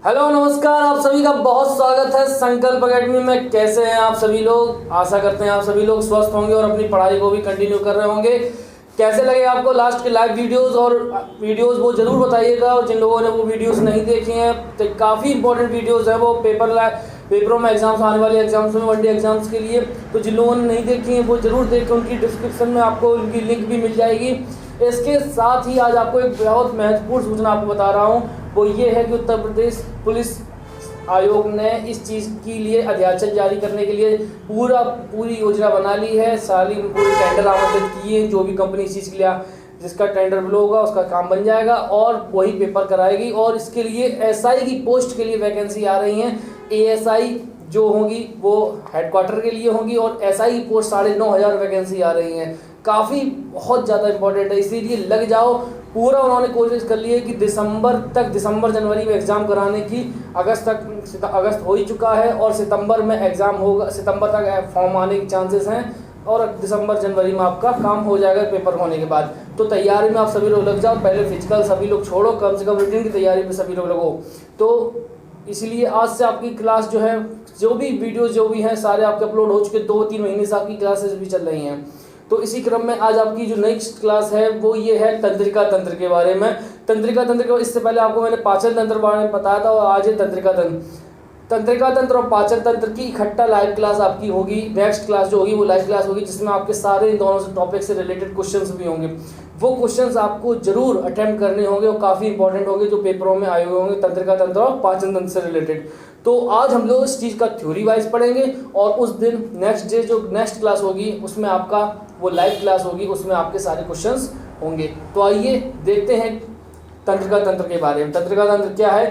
Hello नमस्कार, आप सभी का बहुत स्वागत है संकल्प अकेडमी में। कैसे हैं आप सभी लोग? आशा करते हैं आप सभी लोग स्वस्थ होंगे और अपनी पढ़ाई को भी कंटिन्यू कर रहे होंगे। कैसे लगे आपको लास्ट के लाइव वीडियोस और वीडियोस वो ज़रूर बताइएगा। और जिन लोगों ने वो वीडियोस नहीं देखे हैं तो काफ़ी इंपॉर्टेंट वीडियोस हैं वो पेपरों में एग्जाम्स आने वाले एग्जाम्स में वनडे एग्जाम्स के लिए। तो जिन लोगों ने नहीं देखी हैं वो ज़रूर देखें, उनकी डिस्क्रिप्शन में आपको उनकी लिंक भी मिल जाएगी। इसके साथ ही आज आपको एक बहुत महत्वपूर्ण सूचना आपको बता रहा हूँ, वो ये है कि उत्तर प्रदेश पुलिस आयोग ने इस चीज़ के लिए अध्यादेश जारी करने के लिए पूरी योजना बना ली है। सारी पूरे टेंडर आमंत्रित किए, जो भी कंपनी इस चीज़ के लिए जिसका टेंडर ब्लो होगा उसका काम बन जाएगा और वही पेपर कराएगी। और इसके लिए एसआई की पोस्ट के लिए वैकेंसी आ रही हैं। एएसआई जो होंगी वो हेडक्वार्टर के लिए होंगी और एसआई की पोस्ट 9,500 वैकेंसी आ रही हैं। काफ़ी बहुत ज़्यादा इंपॉर्टेंट है, इसीलिए लग जाओ। पूरा उन्होंने कोशिश कर ली है कि दिसंबर जनवरी में एग्ज़ाम कराने की। अगस्त हो ही चुका है और सितंबर में एग्ज़ाम होगा। सितंबर तक फॉर्म आने के चांसेस हैं और दिसंबर जनवरी में आपका काम हो जाएगा पेपर होने के बाद। तो तैयारी में आप सभी लोग लग जाओ। पहले फिजिकल सभी लोग छोड़ो, कम से कम रिटन की तैयारी में सभी लोग लगो। तो इसलिए आज से आपकी क्लास जो है, जो भी वीडियोज़ जो भी हैं सारे आपके अपलोड हो चुके। 2-3 महीने से आपकी क्लासेस भी चल रही हैं। तो इसी क्रम में आज आपकी जो नेक्स्ट क्लास है वो ये है तंत्रिका तंत्र के बारे में। तंत्रिका तंत्र के इससे पहले आपको मैंने पाचन तंत्र के बारे में बताया था और आज है तंत्रिका तंत्र। तंत्रिका तंत्र और पाचन तंत्र की इकट्ठा लाइव क्लास आपकी होगी। नेक्स्ट क्लास जो होगी वो लाइव क्लास होगी, जिसमें आपके सारे इन दोनों से टॉपिक से रिलेटेड क्वेश्चंस भी होंगे। वो क्वेश्चंस आपको जरूर अटेम्प्ट करने होंगे और काफ़ी इंपॉर्टेंट होंगे, जो पेपरों में आए हुए होंगे तंत्रिका तंत्र और पाचन तंत्र से रिलेटेड। तो आज हम लोग इस चीज़ का थ्योरी वाइज पढ़ेंगे और उस दिन नेक्स्ट डे जो नेक्स्ट क्लास होगी उसमें आपका वो लाइव क्लास होगी, उसमें आपके सारे क्वेश्चंस होंगे। तो आइए देखते हैं तंत्रिका तंत्र के बारे में। तंत्रिका तंत्र क्या है?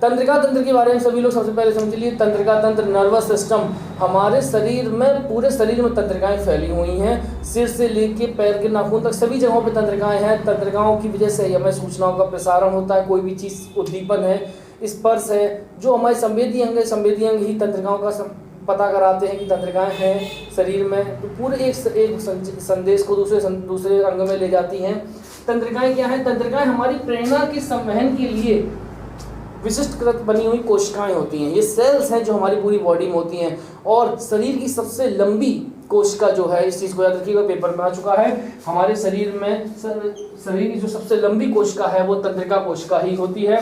तंत्रिका तंत्र के बारे में सभी लोग सबसे पहले समझ लीजिए। तंत्रिका तंत्र नर्वस सिस्टम, हमारे शरीर में पूरे शरीर में तंत्रिकाएं फैली हुई हैं। सिर से लेके पैर के नाखून तक सभी जगहों पे तंत्रिकाएं हैं। तंत्रिकाओं की वजह से हमें सूचनाओं का प्रसारण होता है। कोई भी चीज़ उद्दीपन है, स्पर्श है, जो हमारे संवेदी अंग है, संवेदी अंग ही तंत्रिकाओं का पता कराते हैं कि तंत्रिकाएं हैं शरीर में। तो पूरे एक संदेश को दूसरे अंग में ले जाती हैं। तंत्रिकाएं क्या हैं? तंत्रिकाएं हमारी प्रेरणा के संवहन के लिए विशिष्टकृत बनी हुई कोशिकाएं होती हैं। ये सेल्स हैं जो हमारी पूरी बॉडी में होती हैं। और शरीर की सबसे लंबी कोशिका जो है, इस चीज़ को याद रखिएगा, पेपर में आ चुका है। हमारे शरीर में शरीर की जो सबसे लंबी कोशिका है वो तंत्रिका कोशिका ही होती है।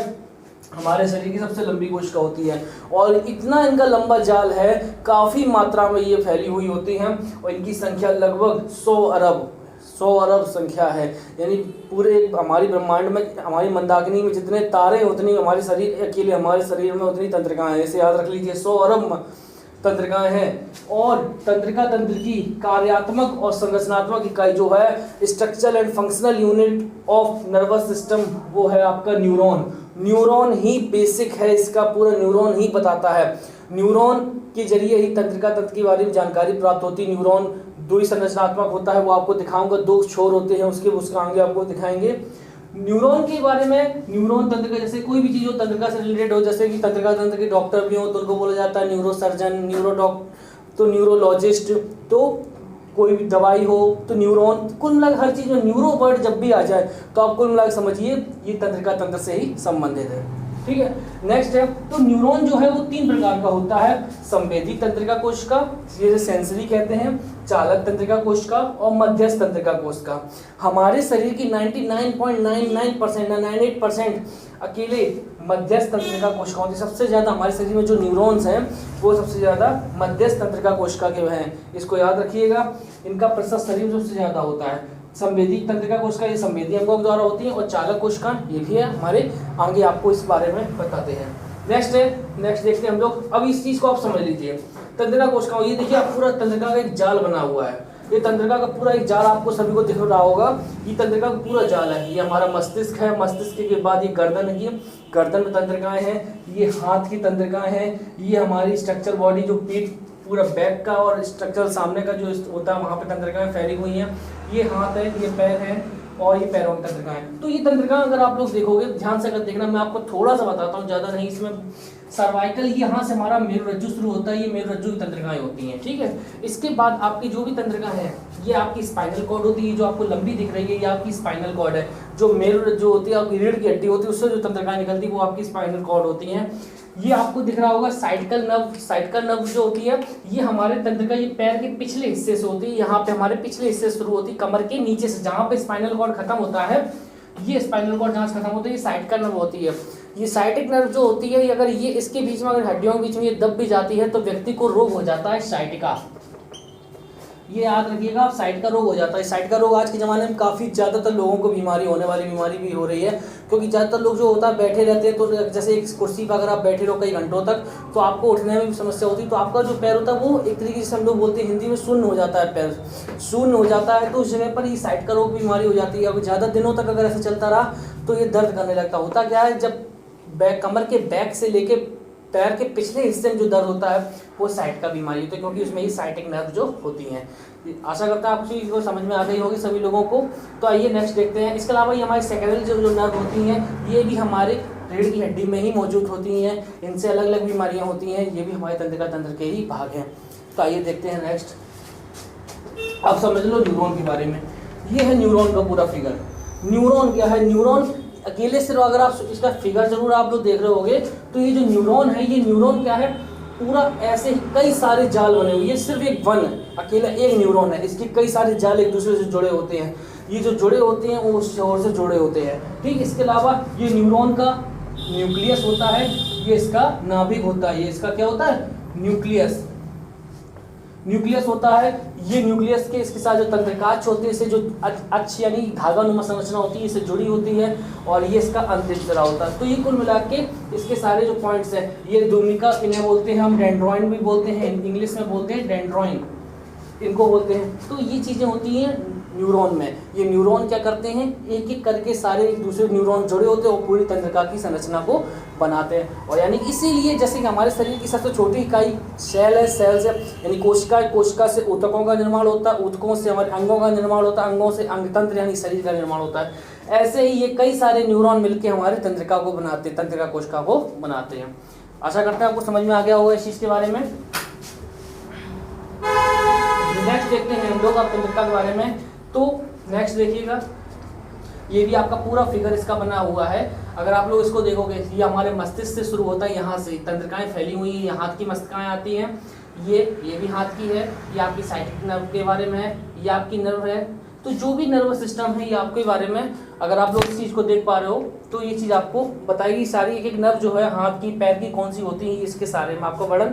हमारे शरीर की सबसे लंबी कोशिका होती है और इतना इनका लंबा जाल है, काफ़ी मात्रा में ये फैली हुई होती हैं और इनकी संख्या लगभग 100 अरब संख्या है। यानी पूरे हमारी ब्रह्मांड में, हमारी मंदाकिनी में जितने तारे हैं उतनी हमारे शरीर अकेले हमारे शरीर में उतनी तंत्रिकाएं हैं। इसे याद रख लीजिए, 100 अरब तंत्रिकाएं हैं। और तंत्रिका तंत्र की कार्यात्मक और संरचनात्मक इकाई जो है, structural and functional unit of nervous system, वो है आपका न्यूरॉन। न्यूरॉन ही बेसिक है, इसका पूरा न्यूरॉन ही बताता है। न्यूरॉन के जरिए ही तंत्रिका तंत्र के बारे में जानकारी प्राप्त होती है। न्यूरॉन द्वि संरचनात्मक होता है, वो आपको दिखाऊंगा। 2 छोर होते हैं उसका आगे आपको दिखाएंगे। न्यूरॉन के बारे में, न्यूरॉन तंत्रिका, जैसे कोई भी चीज़ हो तंत्रिका से रिलेटेड हो, जैसे कि तंत्रिका तंत्र के डॉक्टर भी हो तो उनको बोला जाता है न्यूरोसर्जन, तो न्यूरोलॉजिस्ट। तो कोई भी दवाई हो तो न्यूरॉन, कुल मिला हर चीज़ में न्यूरो वर्ड जब भी आ जाए तो आप कुल मिला समझिए ये तंत्रिका तंत्र से ही संबंधित है। ठीक है, नेक्स्ट है, तो न्यूरॉन जो है वो 3 प्रकार का होता है। संवेदी तंत्रिका कोशिका, जिसे सेंसरी कहते हैं, चालक तंत्रिका कोशिका और मध्यस्थ तंत्रिका कोशिका। हमारे शरीर की 99.99% 98% अकेले मध्यस्थ तंत्रिका कोशिका होती है। सबसे ज़्यादा हमारे शरीर में जो न्यूरॉन्स हैं वो सबसे ज़्यादा मध्यस्थ तंत्रिका कोशिका के हैं। इसको याद रखिएगा, इनका प्रतिशत शरीर में सबसे ज़्यादा होता है। संवेदी तंत्रिका कोशिका ये संवेदी अंगों के द्वारा होती है और चालक कोशिका ये भी है हमारे। आगे आपको इस बारे में बताते हैं। नेक्स्ट देखते हैं हम लोग। अब इस चीज़ को आप समझ लीजिए, तंत्रिका कोशिका, ये देखिए आप पूरा तंत्रिका का एक जाल बना हुआ है। ये तंत्रिका का पूरा एक जाल आपको सभी को दिख रहा होगा। ये तंत्रिका का पूरा जाल है। ये हमारा मस्तिष्क है, मस्तिष्क के बाद ये गर्दन है, गर्दन में तंत्रिकाएं हैं। ये हाथ की तंत्रिकाएं हैं। ये हमारी स्ट्रक्चर बॉडी, जो पीठ पूरा बैक का और स्ट्रक्चर सामने का जो होता है वहाँ पे तंत्रिकाएं फैली हुई हैं। ये हाथ है, ये पैर है और ये पैरों की तंत्रिकाएं। तो ये तंत्रिका अगर आप लोग देखोगे ध्यान से, अगर देखना, मैं आपको थोड़ा सा बताता हूँ, ज़्यादा नहीं। इसमें सर्वाइकल यहाँ से हमारा मेरुरज्जु शुरू होता है, ये मेरुरज्जु की तंत्रिकाएं होती हैं, ठीक है। इसके बाद आपकी जो भी तंत्रिका है ये आपकी स्पाइनल कॉर्ड होती है, जो आपको लंबी दिख रही है ये आपकी स्पाइनल कॉर्ड है। जो मेरुरज्जु होती है आपकी रीढ़ की हड्डी होती है, उससे जो तंत्रिकाएं निकलती है वो आपकी स्पाइनल कॉर्ड होती हैं। ये आपको दिख रहा होगा साइटिकल नर्व। साइटिकल नर्व जो होती है ये हमारे तंत्रिका, ये पैर के पिछले हिस्से से होती है, यहाँ पे हमारे पिछले हिस्से से शुरू होती है, कमर के नीचे से, जहाँ पे स्पाइनल कॉर्ड खत्म होता है, ये स्पाइनल कॉर्ड जहाँ से खत्म होता है ये साइटिकल नर्व होती है। ये साइटिक नर्व जो होती है अगर ये इसके बीच में, अगर हड्डियों के बीच में ये दब भी जाती है तो व्यक्ति को रोग हो जाता है साइटिका। ये याद रखिएगा आप, साइट का रोग हो जाता है। साइट का रोग आज के ज़माने में काफ़ी ज़्यादातर लोगों को बीमारी, होने वाली बीमारी भी हो रही है, क्योंकि ज़्यादातर लोग जो होता है बैठे रहते हैं। तो जैसे एक कुर्सी पर अगर आप बैठे रहो कई घंटों तक तो आपको उठने में भी समस्या होती है, तो आपका जो पैर होता है वो एक तरीके से हम लोग बोलते हैं हिंदी में शून्य हो जाता है, पैर शून्य हो जाता है। तो उस जगह पर ये साइट का रोग बीमारी हो जाती है। अगर ज़्यादा दिनों तक अगर ऐसा चलता रहा तो ये दर्द करने लगता। होता क्या है, जब कमर के बैक से लेके पैर के पिछले हिस्से में जो दर्द होता है वो साइट का बीमारी होती है, क्योंकि उसमें ही साइटिक नर्व जो होती हैं। आशा करता है आपको चीज़ को समझ में आ गई होगी सभी लोगों को। तो आइए नेक्स्ट देखते हैं। इसके अलावा ये हमारी सेकेंडरी जो नर्व होती हैं ये भी हमारे रीढ़ की हड्डी में ही मौजूद होती हैं। इनसे अलग अलग बीमारियां होती हैं, ये भी हमारे तंत्रिका तंत्र के ही भाग हैं। तो आइए देखते हैं नेक्स्ट। अब समझ लो न्यूरॉन के बारे में। ये है न्यूरॉन का पूरा फिगर। न्यूरॉन क्या है, न्यूरॉन अकेले सिर्फ अगर आप इसका फिगर जरूर आप लोग देख रहे होगे तो ये जो न्यूरॉन है, ये न्यूरॉन क्या है, पूरा ऐसे कई सारे जाल बने हुए। ये सिर्फ एक वन है, अकेला एक न्यूरॉन है, इसके कई सारे जाल एक दूसरे से जुड़े होते हैं। ये जो जुड़े होते हैं वो उस और से जुड़े होते हैं, ठीक। इसके अलावा ये न्यूरॉन का न्यूक्लियस होता है, ये इसका नाभिक होता है। ये इसका क्या होता है, न्यूक्लियस होता है। ये न्यूक्लियस के इसके साथ जो तंत्रिकाक्ष होते हैं, इसे जो अच्छी यानी धागानुमा संरचना होती है इससे जुड़ी होती है, और ये इसका अंतिम सिरा होता है। तो ये कुल मिला के इसके सारे जो पॉइंट्स हैं, ये दुमिका, इन्हें बोलते हैं हम डेंड्रॉइन भी बोलते हैं, इंग्लिश में बोलते हैं डेंड्रॉइन, इनको बोलते हैं। तो ये चीज़ें होती हैं न्यूरॉन में। ये न्यूरॉन क्या करते हैं, एक एक करके सारे एक दूसरे न्यूरॉन जुड़े होते हैं और पूरी तंत्रिका की संरचना को बनाते हैं। और यानी इसीलिए जैसे कि हमारे शरीर की सबसे छोटी इकाई सेल है, सेल से यानी कोशिका, कोशिका से ऊतकों का निर्माण होता है, ऊतकों से हमारे अंगों का निर्माण होता है, अंगों से अंगतंत्र यानी शरीर का निर्माण होता है। ऐसे ही ये कई सारे न्यूरॉन मिलकर हमारे तंत्रिका को बनाते हैं, तंत्रिका कोशिका को बनाते हैं। आशा करते हैं आपको समझ में आ गया होगा इस चीज़ के बारे में। नेक्स्ट देखते हैं हम लोग आप तंत्रिका के बारे में। तो नेक्स्ट देखिएगा, ये भी आपका पूरा फिगर इसका बना हुआ है। अगर आप लोग इसको देखोगे, ये हमारे मस्तिष्क से शुरू होता है, यहाँ से तंत्रिकाएं फैली हुई हैं, हाथ की मस्तिष्काएं आती हैं, ये भी हाथ की है, ये आपकी साइटिक नर्व के बारे में है, ये आपकी नर्व है। तो जो भी नर्वस सिस्टम है ये आपके बारे में, अगर आप लोग इस चीज़ को देख पा रहे हो तो ये चीज़ आपको बताएगी सारी। एक एक नर्व जो है हाथ की, पैर की कौन सी होती है, इसके सारे में आपको वर्णन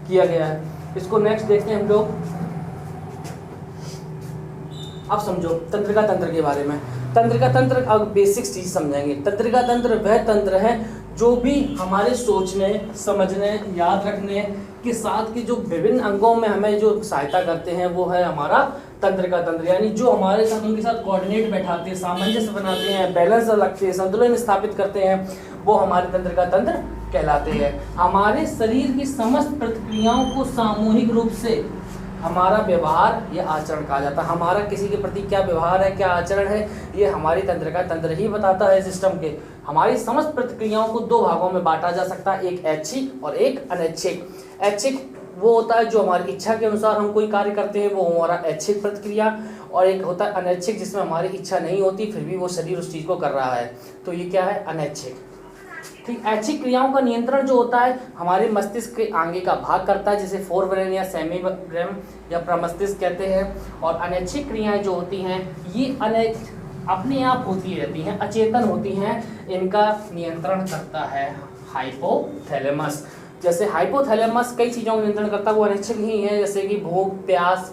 किया गया है। इसको नेक्स्ट देखते हैं हम लोग। अब समझो तंत्रिका तंत्र के बारे में। तंत्रिका तंत्र अब बेसिक्स चीज समझेंगे। तंत्रिका तंत्र वह तंत्र है जो भी हमारे सोचने, समझने, याद रखने के साथ के जो विभिन्न अंगों में हमें जो सहायता करते हैं वो है हमारा तंत्रिका तंत्र। यानी जो हमारे साथ उनके साथ कोऑर्डिनेट बैठाते हैं, सामंजस्य बनाते हैं, बैलेंस रखते हैं, संतुलन स्थापित करते हैं, वो हमारे तंत्रिका तंत्र कहलाते हैं। हमारे शरीर की समस्त प्रतिक्रियाओं को सामूहिक रूप से हमारा व्यवहार या आचरण कहा जाता है। हमारा किसी के प्रति क्या व्यवहार है, क्या आचरण है, ये हमारी तंत्रिका तंत्र ही बताता है सिस्टम के। हमारी समस्त प्रतिक्रियाओं को दो भागों में बांटा जा सकता है, एक ऐच्छिक और एक अनैच्छिक। ऐच्छिक वो होता है जो हमारी इच्छा के अनुसार हम कोई कार्य करते हैं, वो हमारा ऐच्छिक प्रतिक्रिया, और एक होता है अनैच्छिक जिसमें हमारी इच्छा नहीं होती फिर भी वो शरीर उस चीज़ को कर रहा है, तो ये क्या है, अनैच्छिक। ठीक, ऐच्छिक क्रियाओं का नियंत्रण जो होता है हमारे मस्तिष्क के आगे का भाग करता है, जिसे फोरब्रेन या सेमीब्रेन या प्रमस्तिष्क कहते हैं। और अनैच्छिक क्रियाएं जो होती हैं ये अपने आप होती रहती हैं, अचेतन होती हैं, इनका नियंत्रण करता है हाइपोथैलेमस। जैसे हाइपोथैलेमस कई चीज़ों का नियंत्रण करता है, वो अनैच्छिक ही है, जैसे कि भूख, प्यास,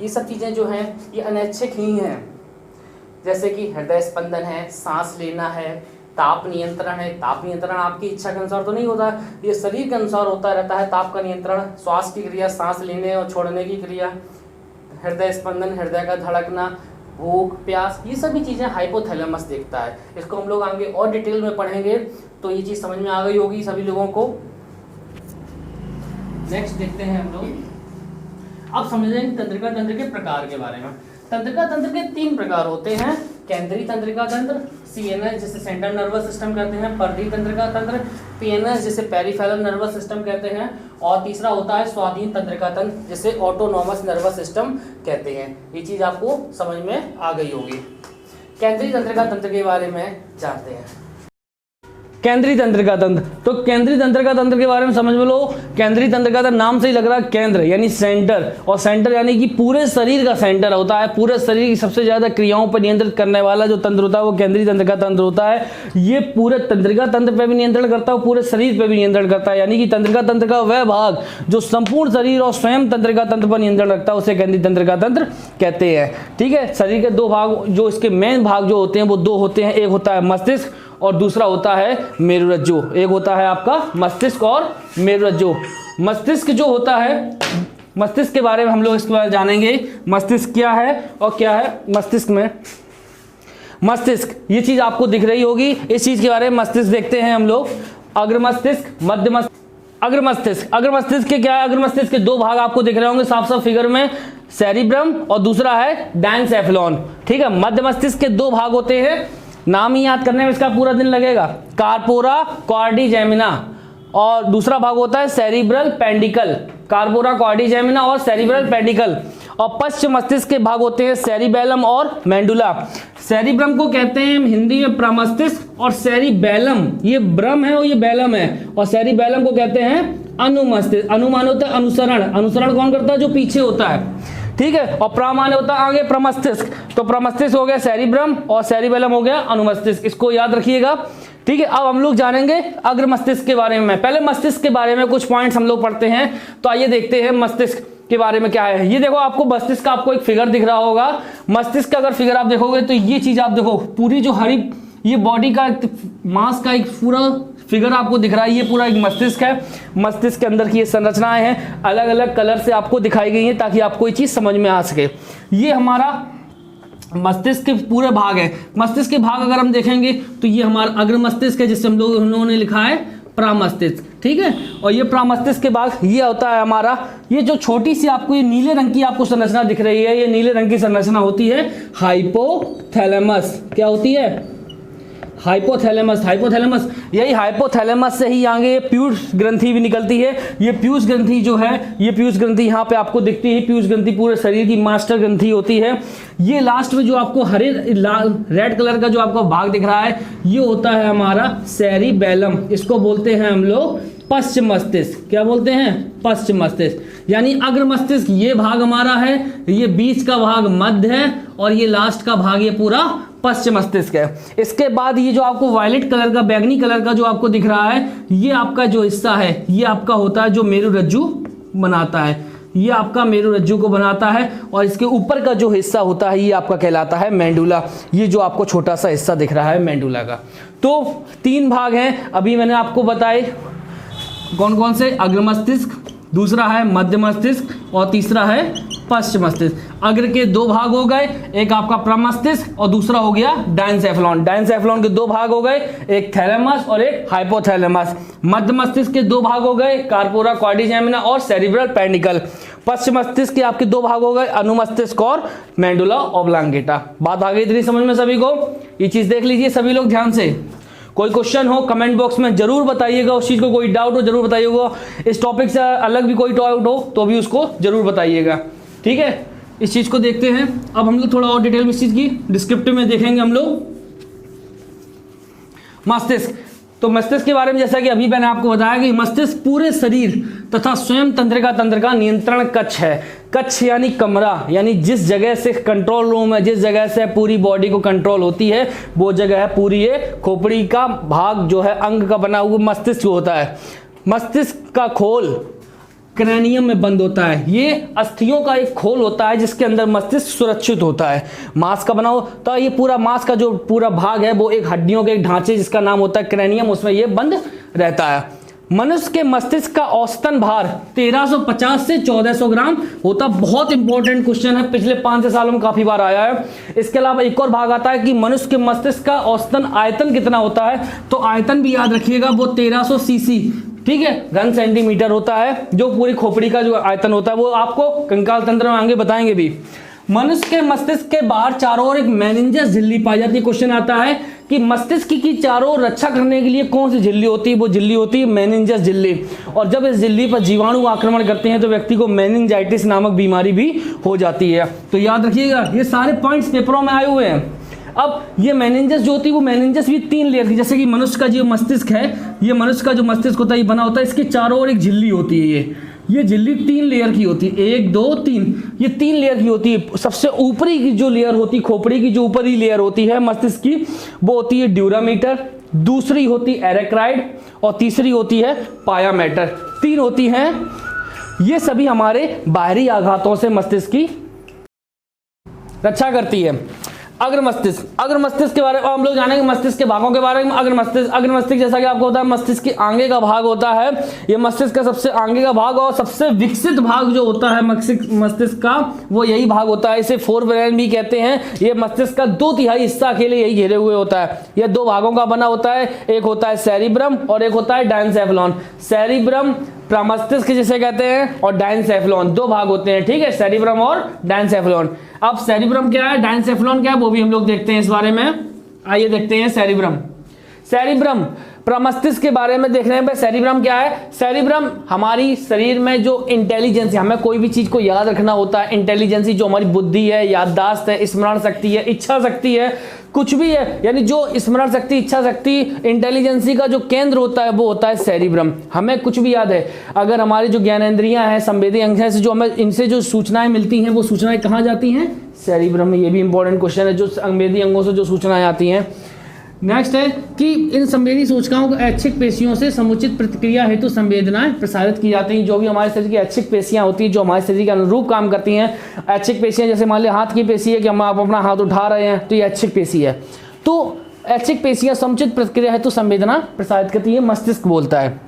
ये सब चीज़ें जो हैं ये अनैच्छिक ही हैं। जैसे कि हृदय स्पंदन है, सांस लेना है, ताप नियंत्रण है। ताप नियंत्रण आपकी इच्छा के अनुसार तो नहीं होता, ये शरीर के अनुसार होता रहता है। ताप का नियंत्रण, श्वास की क्रिया, सांस लेने और छोड़ने की क्रिया, हृदय स्पंदन, हृदय का धड़कना, भूख, प्यास, ये सभी चीज़ें हाइपोथैलेमस देखता है। इसको हम लोग आगे और डिटेल में पढ़ेंगे तो ये चीज़ समझ में आ गई होगी सभी लोगों को। नेक्स्ट देखते हैं हम लोग। अब समझेंगे तंत्रिका तंत्र के प्रकार के बारे में। तंत्रिका तंत्र के 3 प्रकार होते हैं। केंद्रीय तंत्रिका तंत्र, CNS जिसे सेंट्रल नर्वस सिस्टम कहते हैं, परिधीय तंत्रिका तंत्र, PNS जिसे पेरिफेरल नर्वस सिस्टम कहते हैं, और तीसरा होता है स्वाधीन तंत्रिका तंत्र जिसे ऑटोनॉमस नर्वस सिस्टम कहते हैं। ये चीज आपको समझ में आ गई होगी। केंद्रीय तंत्रिका तंत्र के बारे में जानते हैं। केंद्रीय तंत्रिका तंत्र, तो केंद्रीय तंत्रिका तंत्र के बारे में समझ में लो। केंद्रीय तंत्रिका तंत्र नाम से ही लग रहा है केंद्र यानी सेंटर, और सेंटर यानी कि पूरे शरीर का सेंटर होता है। पूरे शरीर की सबसे ज्यादा क्रियाओं पर नियंत्रित करने वाला जो तंत्र होता है वो केंद्रीय तंत्रिका तंत्र होता है। ये पूरे तंत्रिका तंत्र पर भी नियंत्रण करता है, पूरे शरीर पर भी नियंत्रण करता है। यानी कि तंत्रिका तंत्र का वह भाग जो संपूर्ण शरीर और स्वयं तंत्रिका तंत्र पर नियंत्रण रखता है उसे केंद्रीय तंत्रिका तंत्र कहते हैं। ठीक है, शरीर के दो भाग, जो इसके मेन भाग जो होते हैं वो दो होते हैं। एक होता है मस्तिष्क और दूसरा होता है मेरुरज्जु। एक होता है आपका मस्तिष्क और मेरुरज्जु। मस्तिष्क जो होता है, मस्तिष्क के बारे में हम लोग इसके बारे में जानेंगे। मस्तिष्क क्या है और क्या है मस्तिष्क में। मस्तिष्क, ये चीज आपको दिख रही होगी, इस चीज के बारे में मस्तिष्क देखते हैं हम लोग। अग्र मस्तिष्क, मध्य मस्तिष्क, अग्र मस्तिष्क। अग्र मस्तिष्क के क्या है, अग्र मस्तिष्क के दो भाग आपको दिख रहे होंगे साफ साफ फिगर में, सेरिब्रम और दूसरा है डायनसेफेलॉन। ठीक है, मध्य मस्तिष्क के दो भाग होते हैं, नाम ही याद करने में इसका पूरा दिन लगेगा। कार्पोरा क्वाड्रिजेमिना और दूसरा भाग होता है सेरिब्रल पेंडिकल। कार्पोरा क्वाड्रिजेमिना और सेरिब्रल पेंडिकल। और पश्च मस्तिष्क के भाग होते हैं सेरिबेलम और मेंडुला। सेरिब्रम को कहते हैं हिंदी में प्रमस्तिष्क, और सेरिबेलम ये ब्रम है और ये बेलम है, और सेरिबेलम को कहते हैं अनुमस्तिष्क। अनुमान होता है अनुसरण, अनुसरण कौन करता है, जो पीछे होता है। ठीक है, और प्रामान होता है आगे प्रमस्तिष्क। तो प्रमस्तिष्क हो गया सेरिब्रम और सेरिबेलम हो गया अनुमस्तिष्क, इसको याद रखिएगा। ठीक है, अब हम लोग जानेंगे अग्र मस्तिष्क के बारे में। पहले मस्तिष्क के बारे में कुछ पॉइंट्स हम लोग पढ़ते हैं, तो आइए देखते हैं मस्तिष्क के बारे में क्या है। ये देखो, आपको मस्तिष्क का आपको एक फिगर दिख रहा होगा। मस्तिष्क का अगर फिगर आप देखोगे तो ये चीज आप देखो, पूरी जो हरी ये बॉडी का मांस का एक पूरा फिगर आपको दिख रहा है, ये पूरा एक मस्तिष्क है। मस्तिष्क के अंदर की ये संरचनाएं हैं, अलग अलग कलर से आपको दिखाई गई हैं ताकि आपको ये चीज समझ में आ सके। ये हमारा मस्तिष्क के पूरे भाग है। मस्तिष्क के भाग अगर हम देखेंगे तो ये हमारा अग्र मस्तिष्क है, जिससे हम लोग उन्होंने लिखा है प्रामस्तिष्क। ठीक है, और ये प्रामस्तिष्क के भाग ये होता है हमारा, ये जो छोटी सी आपको ये नीले रंग की आपको संरचना दिख रही है, ये नीले रंग की संरचना होती है हाइपोथैलेमस। क्या होती है, हाइपोथैलेमस। हाइपोथैलेमस, यही हाइपोथैलेमस से ही आगे पीयूष ग्रंथि भी निकलती है। ये पीयूष ग्रंथि जो है, ये पीयूष ग्रंथि यहाँ पे आपको दिखती है। पीयूष ग्रंथि पूरे शरीर की मास्टर ग्रंथि होती है। ये लास्ट में जो आपको हरे लाल रेड कलर का जो आपको भाग दिख रहा है, ये होता है हमारा सेरिबेलम। इसको बोलते हैं हम लोग पश्चिम मस्तिष्क। क्या बोलते हैं, पश्चिम मस्तिष्क। यानी अग्र मस्तिष्क ये भाग हमारा है, ये बीच का भाग मध्य है, और ये लास्ट का भाग ये पूरा पश्चिम मस्तिष्क है। इसके बाद ये जो आपको वायलेट कलर का, बैंगनी कलर का जो आपको दिख रहा है, ये आपका जो हिस्सा है, ये आपका होता है जो मेरुरज्जु बनाता है। ये आपका मेरुरज्जु को बनाता है, और इसके ऊपर का जो हिस्सा होता है ये आपका कहलाता है मेंडुला। ये जो आपको छोटा सा हिस्सा दिख रहा है मेंडुला का। तो तीन भाग हैं अभी मैंने आपको बताए, कौन कौन से, अग्र मस्तिष्क, दूसरा है मध्य मस्तिष्क, और तीसरा है पश्चिम मस्तिष्क। अग्र के दो भाग हो गए, एक आपका प्रमस्तिष्क और दूसरा हो गया डायनसेफेलॉन। डायनसेफेलॉन के दो भाग हो गए, एक थैलेमस और एक हाइपोथैलेमस। मध्य मस्तिष्क के दो भाग हो गए, कार्पोरा क्वाड्रिजेमिना और सेरिब्रल पेंडिकल। पश्चिम मस्तिष्क के आपके दो भाग हो गए, अनुमस्तिष्क और मेंडुला ऑब्लांगेटा। बात आ गई इतनी समझ में सभी को, ये चीज देख लीजिए सभी लोग ध्यान से। कोई क्वेश्चन हो कमेंट बॉक्स में जरूर बताइएगा, उस चीज को कोई डाउट हो जरूर बताइएगा। इस टॉपिक से अलग भी कोई डाउट हो तो भी उसको जरूर बताइएगा। ठीक है, इस चीज को देखते हैं। अब हम लोग थोड़ा और डिटेल में इस चीज की डिस्क्रिप्टिव में देखेंगे हम लोग। मस्तिष्क, तो मस्तिष्क के बारे में जैसा कि अभी मैंने आपको बताया कि मस्तिष्क पूरे शरीर तथा स्वयं तंत्रिका तंत्र का नियंत्रण कक्ष है। कक्ष यानी कमरा, यानी जिस जगह से कंट्रोल रूम है, जिस जगह से पूरी बॉडी को कंट्रोल होती है, वो जगह है पूरी ये खोपड़ी का भाग जो है अंग का बना हुआ मस्तिष्क होता है। मस्तिष्क का खोल क्रैनियम में बंद होता है। ये अस्थियों का एक खोल होता है जिसके अंदर मस्तिष्क सुरक्षित होता है, मांस का बना होता है। ये पूरा मांस का जो पूरा भाग है वो एक हड्डियों के एक ढांचे जिसका नाम होता है क्रैनियम, उसमें ये बंद रहता है। मनुष्य के मस्तिष्क का औसतन भार 1350 से 1400 ग्राम होता। बहुत इंपॉर्टेंट क्वेश्चन है, पिछले 5 सालों में काफी बार आया है। इसके अलावा एक और भाग आता है कि मनुष्य के मस्तिष्क का औसतन आयतन कितना होता है, तो आयतन भी याद रखिएगा, वो 1300 सीसी, ठीक है, घन सेंटीमीटर होता है। जो पूरी खोपड़ी का जो आयतन होता है वो आपको कंकाल तंत्र में आगे बताएंगे भी। मनुष्य के मस्तिष्क के बाहर चारों ओर एक मेनिंजस झिल्ली पाई जाती है। क्वेश्चन आता है कि मस्तिष्क की चारों ओर रक्षा करने के लिए कौन सी झिल्ली होती है? वो झिल्ली होती है मेनिंजस झिल्ली। और जब इस झिल्ली पर जीवाणु आक्रमण करते हैं तो व्यक्ति को मेनिंजाइटिस नामक बीमारी भी हो जाती है। तो याद रखिएगा, ये सारे पॉइंट्स पेपरों में आए हुए हैं। अब ये मेनिंजस जो होती है वो मेनिंजस भी 3 लेयर की, जैसे कि मनुष्य का जो मस्तिष्क है, ये मनुष्य का जो मस्तिष्क होता है ये बना होता है, इसके चारों ओर एक झिल्ली होती है। ये झिल्ली 3 लेयर की होती है, 1 2 3, ये 3 लेयर की होती है। सबसे ऊपरी की जो लेयर होती है, खोपड़ी की जो ऊपरी लेयर होती है मस्तिष्क की, वो होती है ड्यूरामीटर, दूसरी होती है एरेक्राइड और तीसरी होती है पाया मैटर। 3 होती हैं। ये सभी हमारे बाहरी आघातों से मस्तिष्क की रक्षा करती है। अग्र मस्तिष्क के बारे में हम लोग जानेंगे, मस्तिष्क के भागों के बारे में। अग्र मस्तिष्क जैसा कि आपको होता है, मस्तिष्क के आगे का भाग होता है। ये मस्तिष्क का सबसे आगे का भाग और सबसे विकसित भाग जो होता है मस्तिष्क का, वो यही भाग होता है। इसे फोर ब्रेन भी कहते हैं। ये मस्तिष्क का 2/3 हिस्सा अकेले यही घेरे हुए होता है। यह 2 भागों का बना होता है, एक होता है सेरिब्रम और एक होता है डायनसेफलॉन। सेरिब्रम प्रमस्तिष्क जिसे कहते हैं और डायनसेफलॉन, 2 भाग होते हैं, ठीक है, सेरिब्रम और डायनसेफलॉन। अब सेरिब्रम क्या है, डायनसेफलॉन क्या है, वो भी हम लोग देखते हैं इस बारे में। आइए देखते हैं सेरिब्रम प्रमस्तिष्क के बारे में देख रहे हैं। सेरिब्रम क्या है? सेरिब्रम हमारी शरीर में जो इंटेलिजेंस है, हमें कोई भी चीज को याद रखना होता है, इंटेलिजेंसी जो हमारी बुद्धि है, याददाश्त है, स्मरण शक्ति है, इच्छा शक्ति है, कुछ भी है, यानी जो स्मरण शक्ति, इच्छा शक्ति, इंटेलिजेंसी का जो केंद्र होता है वो होता है सेरिब्रम। हमें कुछ भी याद है। अगर हमारी जो ज्ञानेंद्रियां हैं, संवेदी अंग हैं, जो हमें इनसे जो सूचनाएं मिलती हैं, वो सूचनाएं कहाँ जाती हैं? सेरिब्रम में। ये भी इंपॉर्टेंट क्वेश्चन है, जो संवेदी अंगों से जो सूचनाएं आती हैं। नेक्स्ट है कि इन संवेदी सूचकाओं को ऐच्छिक पेशियों से समुचित प्रतिक्रिया हेतु संवेदनाएं प्रसारित की जाती हैं। जो भी हमारे शरीर की ऐच्छिक पेशियां होती हैं, जो हमारे शरीर के अनुरूप काम करती हैं। ऐच्छिक पेशियां जैसे मान लिया हाथ की पेशी है कि हम आप अपना हाथ उठा रहे हैं, तो ये ऐच्छिक पेशी है। तो ऐच्छिक पेशियां समुचित प्रतिक्रिया हेतु संवेदना प्रसारित करती है, मस्तिष्क बोलता है।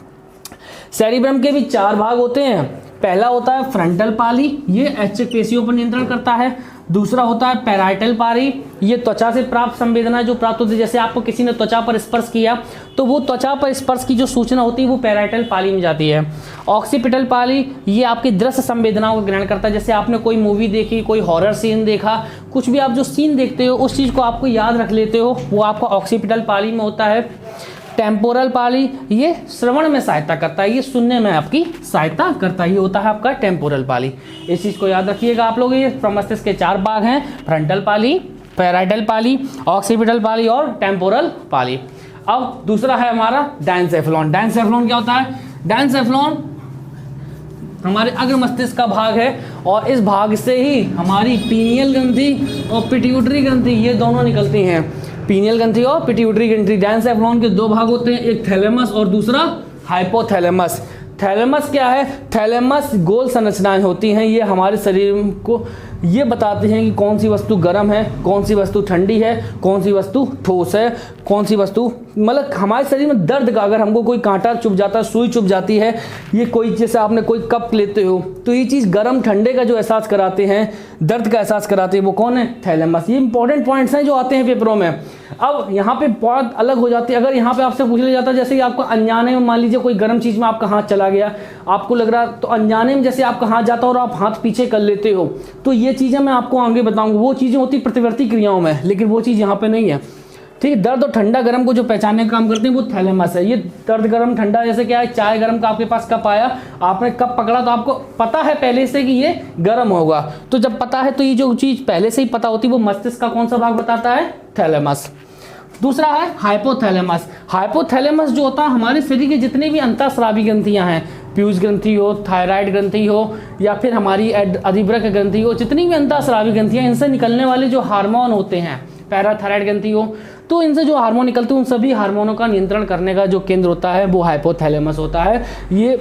सेरिब्रम के भी 4 भाग होते हैं। पहला होता है फ्रंटल पाली, ये ऐच्छिक पेशियों पर नियंत्रण करता है। दूसरा होता है पैराइटल पाली, ये त्वचा से प्राप्त संवेदना जो प्राप्त होती है। जैसे आपको किसी ने त्वचा पर स्पर्श किया तो वो त्वचा पर स्पर्श की जो सूचना होती है वो पैराइटल पाली में जाती है। ऑक्सीपिटल पाली, ये आपकी दृश्य संवेदनाओं को ग्रहण करता है। जैसे आपने कोई मूवी देखी, कोई हॉरर सीन देखा, कुछ भी आप जो सीन देखते हो उस चीज़ को आपको याद रख लेते हो, वो आपका ऑक्सीपिटल पाली में होता है। टेम्पोरल पाली, ये श्रवण में सहायता करता है, ये सुनने में आपकी सहायता करता है, ये होता है आपका टेम्पोरल पाली। इस चीज़ को याद रखिएगा आप लोग। ये मस्तिष्क के 4 भाग हैं, फ्रंटल पाली, पैराइटल पाली, ऑक्सीपिटल पाली और टेम्पोरल पाली। अब दूसरा है हमारा डायनसेफलॉन। डायनसेफलॉन क्या होता है? डायनसेफलॉन हमारे अग्र मस्तिष्क का भाग है और इस भाग से ही हमारी पीनियल ग्रंथि और पिट्यूटरी ग्रंथि ये दोनों निकलती हैं। पीनियल ग्रंथि और पिट्यूटरी ग्रंथि। डायनसेफलॉन के 2 भाग होते हैं, एक थैलेमस और दूसरा हाइपोथैलेमस। थैलेमस क्या है? थैलेमस गोल संरचनाएं होती हैं, ये हमारे शरीर को ये बताते हैं कि कौन सी वस्तु गर्म है, कौन सी वस्तु ठंडी है, कौन सी वस्तु ठोस है, कौन सी वस्तु, मतलब हमारे शरीर में दर्द का, अगर हमको कोई कांटा चुभ जाता है, सुई चुभ जाती है, ये कोई जैसे आपने कोई कप लेते हो तो ये चीज़ गर्म ठंडे का जो एहसास कराते हैं, दर्द का एहसास कराते हैं, वो कौन है? थैलेमस। ये इंपॉर्टेंट पॉइंट्स हैं जो आते हैं पेपरों में। अब यहाँ पे बहुत अलग हो जाती है। अगर यहाँ पे आपसे पूछ लिया जाता है जैसे कि आपको अनजाने में मान लीजिए कोई गर्म चीज़ में आपका हाथ चला गया, आपको लग रहा, तो अनजाने में जैसे आपका हाथ जाता है और आप हाथ पीछे कर लेते हो, तो ये चीज़ें मैं आपको आगे बताऊंगा। वो चीज़ें होती प्रतिवर्ती क्रियाओं में, लेकिन वो चीज़ यहाँ पे नहीं है, ठीक है। दर्द और ठंडा गर्म को जो पहचानने का काम करते हैं वो थैलेमस है। ये दर्द गर्म ठंडा, जैसे क्या है, चाय गर्म का आपके पास कप आया, आपने कप पकड़ा तो आपको पता है पहले से कि ये गर्म होगा, तो जब पता है तो ये जो चीज़ पहले से ही पता होती है वो मस्तिष्क का कौन सा भाग बताता है? थैलेमस। दूसरा है हाइपोथैलेमस। हाइपोथैलेमस जो होता है हमारे शरीर के जितने भी अंतःस्रावी ग्रंथियां हैं, पीयूष ग्रंथि हो, थायराइड ग्रंथि हो या फिर हमारी अधिवृक्क ग्रंथि हो, जितनी भी अंतःस्रावी ग्रंथियां, इनसे निकलने वाले जो हार्मोन होते हैं, पैराथायराइड ग्रंथि हो, तो इनसे जो हार्मोन निकलते हैं उन सभी हार्मोनों का नियंत्रण करने का जो केंद्र होता है वो हाइपोथैलेमस होता है। ये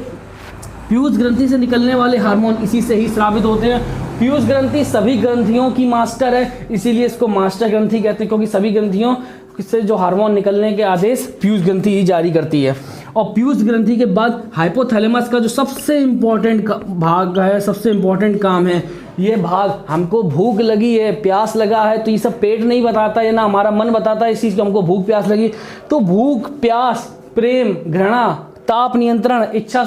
पीयूष ग्रंथि से निकलने वाले हार्मोन इसी से ही स्रावित होते हैं। पीयूष ग्रंथि सभी ग्रंथियों की मास्टर है, इसीलिए इसको मास्टर ग्रंथि कहते हैं, क्योंकि सभी ग्रंथियों से जो हार्मोन निकलने के आदेश पीयूष ग्रंथि ही जारी करती है। और पीयूष ग्रंथि के बाद हाइपोथैलेमस का जो सबसे इम्पोर्टेंट भाग है, सबसे इम्पोर्टेंट काम है, ये भाग हमको भूख लगी है, प्यास लगा है, तो ये सब पेट नहीं बताता है ना, हमारा मन बताता है इस चीज़ को, हमको भूख प्यास लगी, तो भूख, प्यास, प्रेम, घृणा, ताप नियंत्रण, इच्छा,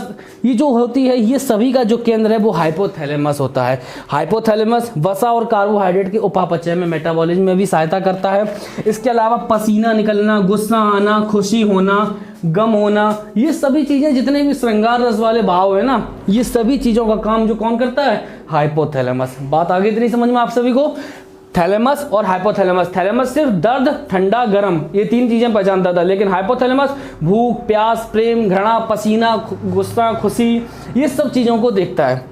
ये जो होती है, ये सभी का जो केंद्र है वो हाइपोथैलेमस होता है। हाइपोथैलेमस वसा और कार्बोहाइड्रेट के उपापचय में, मेटाबॉलिज्म में भी सहायता करता है। इसके अलावा पसीना निकलना, गुस्सा आना, खुशी होना, गम होना, ये सभी चीज़ें, जितने भी श्रृंगार रस वाले भाव है ना, ये सभी चीज़ों का काम जो कौन करता है? हाइपोथैलेमस। बात आगे इतनी समझ में आप सभी को? थैलेमस और हाइपोथैलेमस। थैलेमस सिर्फ दर्द, ठंडा, गर्म, ये 3 चीजें पहचानता था, लेकिन हाइपोथैलेमस भूख, प्यास, प्रेम, घृणा, पसीना, गुस्सा, खुशी, ये सब चीजों को देखता है।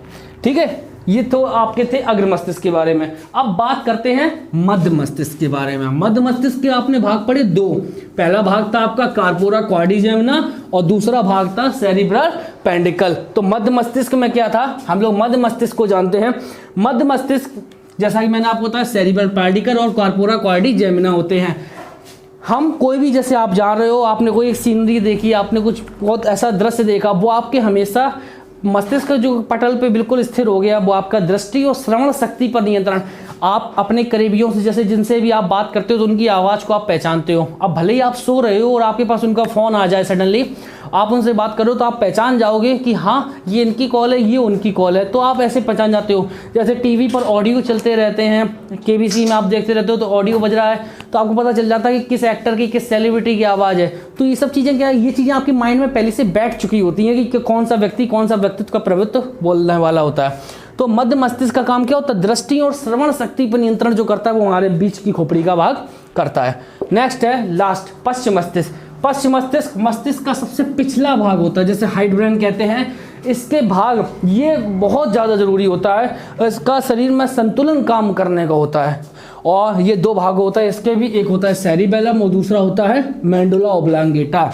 ठीक है, ये तो आपके थे अग्र मस्तिष्क के बारे में। अब बात करते हैं मध्य मस्तिष्क के बारे में। मध्य मस्तिष्क के आपने भाग पढ़े 2। पहला भाग था आपका कार्पोरा क्वाड्रिजेमिना और दूसरा भाग था सेरिब्रल पेंडिकल। तो मध्य मस्तिष्क में क्या था? हम लोग मध्य मस्तिष्क को जानते हैं। मध्य मस्तिष्क, जैसा कि मैंने आपको बताया, सेरिब्रल पेंडिकल और कार्पोरा क्वाड्रिजेमिना होते हैं। हम कोई भी, जैसे आप जा रहे हो, आपने कोई एक सीनरी देखी, आपने कुछ बहुत ऐसा दृश्य देखा, वो आपके हमेशा मस्तिष्क जो पटल पे बिल्कुल स्थिर हो गया, वो आपका दृष्टि और श्रवण शक्ति पर नियंत्रण। आप अपने करीबियों से, जैसे जिनसे भी आप बात करते हो, तो उनकी आवाज़ को आप पहचानते हो। अब भले ही आप सो रहे हो और आपके पास उनका फ़ोन आ जाए सडनली, आप उनसे बात करो तो आप पहचान जाओगे कि हाँ, ये इनकी कॉल है, ये उनकी कॉल है, तो आप ऐसे पहचान जाते हो। जैसे टीवी पर ऑडियो चलते रहते हैं, केबीसी में आप देखते रहते हो, तो ऑडियो बज रहा है तो आपको पता चल जाता है कि किस एक्टर की, किस सेलिब्रिटी की आवाज़ है। तो ये सब चीज़ें क्या है? ये चीज़ें आपके माइंड में पहले से बैठ चुकी होती हैं कि कौन सा व्यक्ति, कौन सा व्यक्तित्व का प्रभुत्व बोलने वाला होता है। तो मध्य मस्तिष्क का काम क्या होता है? दृष्टि और श्रवण शक्ति पर नियंत्रण जो करता है, वो हमारे बीच की खोपड़ी का भाग करता है। नेक्स्ट है लास्ट, पश्च मस्तिष्क। पश्च मस्तिष्क मस्तिष्क का सबसे पिछला भाग होता है, जैसे हाइड ब्रेन कहते हैं। इसके भाग, ये बहुत ज़्यादा जरूरी होता है, इसका शरीर में संतुलन काम करने का होता है। और ये 2 भाग होता है इसके भी, एक होता है सेरिबेलम और दूसरा होता है मेंडुला ओब्लांगेटा।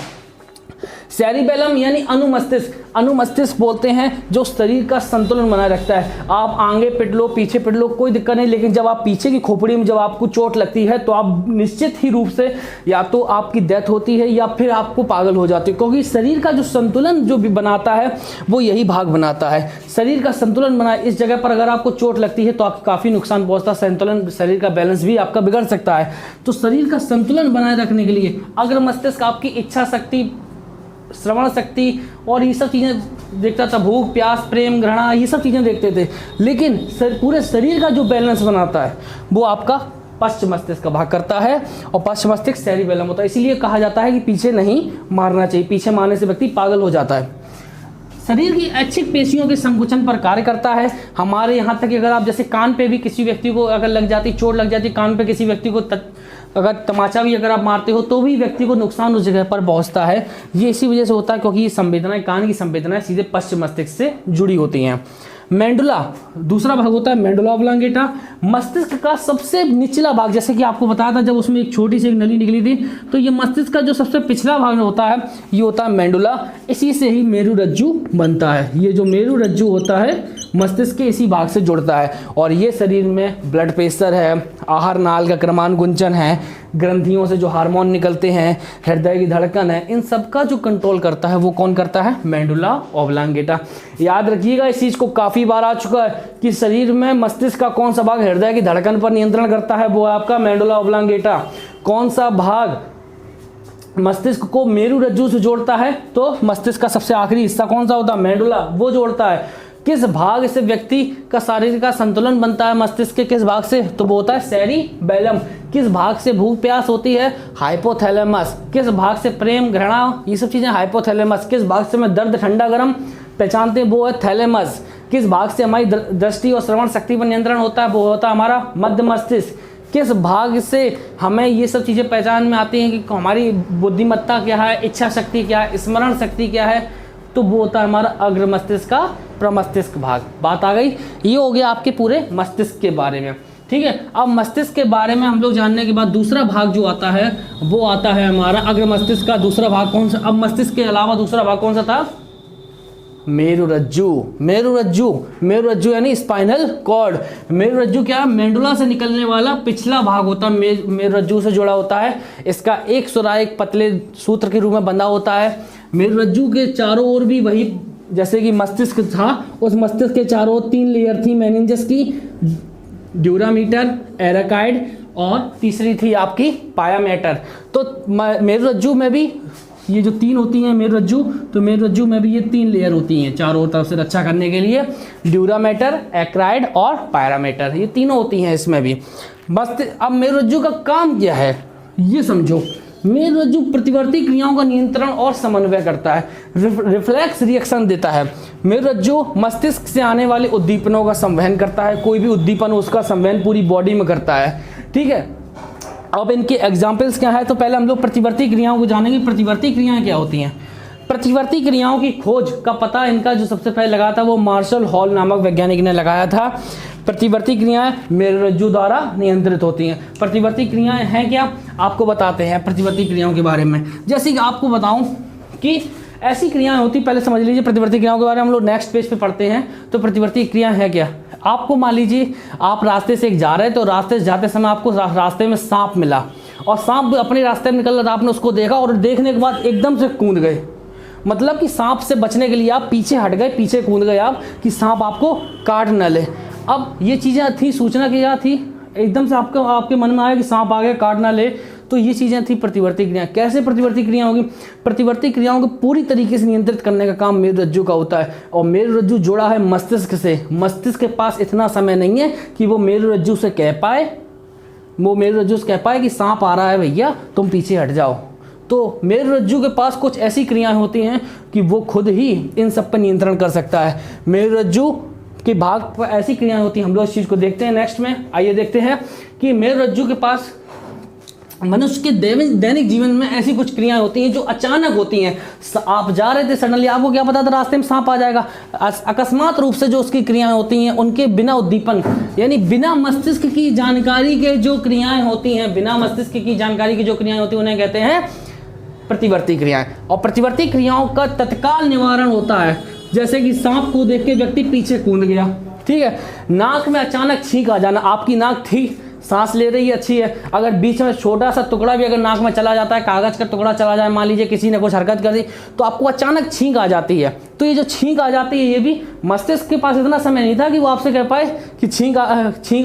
सेरिबेलम यानी अनुमस्तिष्क, अनुमस्तिष्क बोलते हैं जो शरीर का संतुलन बनाए रखता है। आप आगे पिट लो, पीछे पिट लो, कोई दिक्कत नहीं, लेकिन जब आप पीछे की खोपड़ी में जब आपको चोट लगती है तो आप निश्चित ही रूप से या तो आपकी डेथ होती है या फिर आपको पागल हो जाते हो, क्योंकि शरीर का जो संतुलन जो भी बनाता है वो यही भाग बनाता है। शरीर का संतुलन बनाए, इस जगह पर अगर आपको चोट लगती है तो आपको काफ़ी नुकसान पहुँचता है, संतुलन, शरीर का बैलेंस भी आपका बिगड़ सकता है। तो शरीर का संतुलन बनाए रखने के लिए अग्र मस्तिष्क आपकी इच्छा शक्ति, श्रवण शक्ति और ये सब चीज़ें देखता था, भूख, प्यास, प्रेम, घृणा, ये सब चीज़ें देखते थे। लेकिन पूरे शरीर का जो बैलेंस बनाता है वो आपका पश्च मस्तिष्क का भाग करता है, और पश्च मस्तिष्क सेरिबेलम होता है। इसीलिए कहा जाता है कि पीछे नहीं मारना चाहिए, पीछे मारने से व्यक्ति पागल हो जाता है। शरीर की ऐच्छिक पेशियों के संकुचन पर कार्य करता है। हमारे यहाँ तक कि अगर आप जैसे कान पे भी किसी व्यक्ति को अगर लग जाती, चोट लग जाती कान पे, किसी व्यक्ति को अगर तमाचा भी अगर आप मारते हो तो भी व्यक्ति को नुकसान उस जगह पर पहुंचता है। ये इसी वजह से होता है क्योंकि ये संवेदनाएं, कान की संवेदनाएं सीधे पश्च मस्तिष्क से जुड़ी होती हैं। मेंडुला दूसरा भाग होता है, मेंडुला ओब्लांगेटा, मस्तिष्क का सबसे निचला भाग। जैसे कि आपको बताया था जब उसमें एक छोटी सी एक नली निकली थी, तो ये मस्तिष्क का जो सबसे पिछला भाग होता है ये होता है मेंडुला। इसी से ही मेरुरज्जु बनता है। ये जो मेरुरज्जु होता है मस्तिष्क के इसी भाग से जुड़ता है, और ये शरीर में ब्लड प्रेशर है, आहार नाल का क्रमानुगुंजन है, ग्रंथियों से जो हार्मोन निकलते हैं, हृदय की धड़कन है, इन सब का जो कंट्रोल करता है वो कौन करता है? मेंडुला ओब्लांगेटा। याद रखिएगा, इस चीज़ को काफ़ी बार आ चुका है कि शरीर में मस्तिष्क का कौन सा भाग हृदय की धड़कन पर नियंत्रण करता है, वो आपका मेंडुला ओब्लांगेटा। कौन सा भाग मस्तिष्क को मेरुरज्जु से जोड़ता है? तो मस्तिष्क का सबसे आखिरी हिस्सा कौन सा होता है? मेंडुला, वो जोड़ता है। किस भाग से व्यक्ति का शारीरिक का संतुलन बनता है? मस्तिष्क के किस भाग से? तो वो होता है सेरिबेलम। किस भाग से भूख प्यास होती है? हाइपोथैलेमस। किस भाग से प्रेम घृणा ये सब चीज़ें? हाइपोथैलेमस। किस भाग से मैं दर्द ठंडा गर्म पहचानते हैं? वो है थैलेमस। किस भाग से हमारी दृष्टि और श्रवण शक्ति पर नियंत्रण होता है? वो होता है हमारा मध्य मस्तिष्क। किस भाग से हमें ये सब चीज़ें पहचान में आती हैं कि हमारी बुद्धिमत्ता क्या है, इच्छा शक्ति क्या है, स्मरण शक्ति क्या है? तो वो होता है हमारा अग्र मस्तिष्क का प्रमस्तिष्क भाग। बात आ गई। ये हो गया आपके पूरे मस्तिष्क के बारे में। ठीक है, अब मस्तिष्क के बारे में हम लोग जानने के बाद दूसरा भाग जो आता है वो आता है हमारा अग्र मस्तिष्क का दूसरा भाग कौन सा? अब मस्तिष्क के अलावा दूसरा भाग कौन सा था? मेरुरज्जु। मेरुरज्जु, मेरुरज्जु यानी स्पाइनल कॉर्ड। मेरुरज्जु क्या है? मेंडुला से निकलने वाला पिछला भाग होता है, मेरुरज्जु से जुड़ा होता है। इसका एक सुराख एक पतले सूत्र के रूप में बंधा होता है। मेरुरज्जु के चारों ओर भी वही, जैसे कि मस्तिष्क था, उस मस्तिष्क के चारों 3 लेयर थी मेनिंजस की, ड्यूरामीटर, एराकाइड और तीसरी थी आपकी पाया मैटर। तो मेरुरज्जु में भी ये जो 3 होती हैं मेरुरज्जु, तो मेरुरज्जु में भी ये 3 लेयर होती हैं चारों तरफ से रक्षा करने के लिए, ड्यूरा मैटर, एक्राइड और पैरामीटर, ये तीनों होती हैं इसमें भी। बस अब मेरुरज्जु का काम क्या है ये समझो। मेरुरज्जु प्रतिवर्ती क्रियाओं का नियंत्रण और समन्वय करता है, रिफ्लेक्स रिएक्शन देता है। मेरुरज्जु मस्तिष्क से आने वाले उद्दीपनों का संवहन करता है, कोई भी उद्दीपन हो उसका संवहन पूरी बॉडी में करता है, ठीक है। अब इनके एग्जाम्पल्स क्या है, तो पहले हम लोग प्रतिवर्ती क्रियाओं को जानेंगे। प्रतिवर्ती क्रियाएं क्या होती हैं? प्रतिवर्ती क्रियाओं की खोज का पता इनका जो सबसे पहले लगा था वो मार्शल हॉल नामक वैज्ञानिक ने लगाया था। प्रतिवर्ती क्रियाएं मेरुरज्जु द्वारा नियंत्रित होती हैं। प्रतिवर्ती क्रियाएं हैं क्या, आपको बताते हैं प्रतिवर्ती क्रियाओं के बारे में। जैसे कि आपको बताऊं कि ऐसी क्रियाएं होती, पहले समझ लीजिए प्रतिवर्ती क्रियाओं के बारे में हम लोग नेक्स्ट पेज पे पढ़ते हैं। तो प्रतिवर्ती क्रियाएं हैं क्या, आपको मान लीजिए आप रास्ते से जा रहे, तो रास्ते से जाते समय आपको रास्ते में सांप मिला और सांप अपने रास्ते में निकल रहा था, आपने उसको देखा और देखने के बाद एकदम से कूद गए, मतलब कि सांप से बचने के लिए आप पीछे हट गए, पीछे कूद गए आप कि सांप आपको काट न ले। अब ये चीज़ें थी, सूचना की क्या थी, एकदम से आपके मन में आया कि सांप आ गया काट ना ले, तो ये चीज़ें थी प्रतिवर्ती क्रिया। कैसे प्रतिवर्ती क्रिया होगी? प्रतिवर्ती क्रियाओं को पूरी तरीके से नियंत्रित करने का काम मेरुरज्जु का होता है और मेरुरज्जु जुड़ा है मस्तिष्क से। मस्तिष्क के पास इतना समय नहीं है कि वो मेरुरज्जु से कह पाए कि सांप आ रहा है भैया तुम पीछे हट जाओ। तो मेरुरज्जु के पास कुछ ऐसी क्रियाएं होती हैं कि वो खुद ही इन सब पर नियंत्रण कर सकता है। मेरुरज्जु के भाग पर ऐसी क्रियाएं होती हैं, हम लोग इस चीज़ को देखते हैं नेक्स्ट में। आइए देखते हैं कि मेरुरज्जु के पास मनुष्य के दैनिक जीवन में ऐसी कुछ क्रियाएं होती हैं जो अचानक होती हैं। आप जा रहे थे, सडनली आपको क्या पता था रास्ते में सांप आ जाएगा, अकस्मात रूप से जो उसकी क्रियाएं होती हैं उनके बिना उद्दीपन यानी बिना मस्तिष्क की जानकारी के जो क्रियाएं होती हैं, बिना मस्तिष्क की जानकारी की जो क्रियाएं होती हैं उन्हें कहते हैं प्रतिवर्ती क्रियाएं। और प्रतिवर्ती क्रियाओं का तत्काल निवारण होता है, जैसे कि सांप को देख के व्यक्ति पीछे कूद गया, ठीक है। नाक में अचानक छींक आ जाना, आपकी नाक थी, सांस ले रही है, अच्छी है, अगर बीच में छोटा सा टुकड़ा भी अगर नाक में चला जाता है, कागज का टुकड़ा चला जाए, मान लीजिए किसी ने कुछ हरकत कर दी तो आपको अचानक छींक आ जाती है। तो ये जो छींक आ जाती है ये भी मस्तिष्क के पास इतना समय नहीं था कि वो आपसे कह पाए कि छींक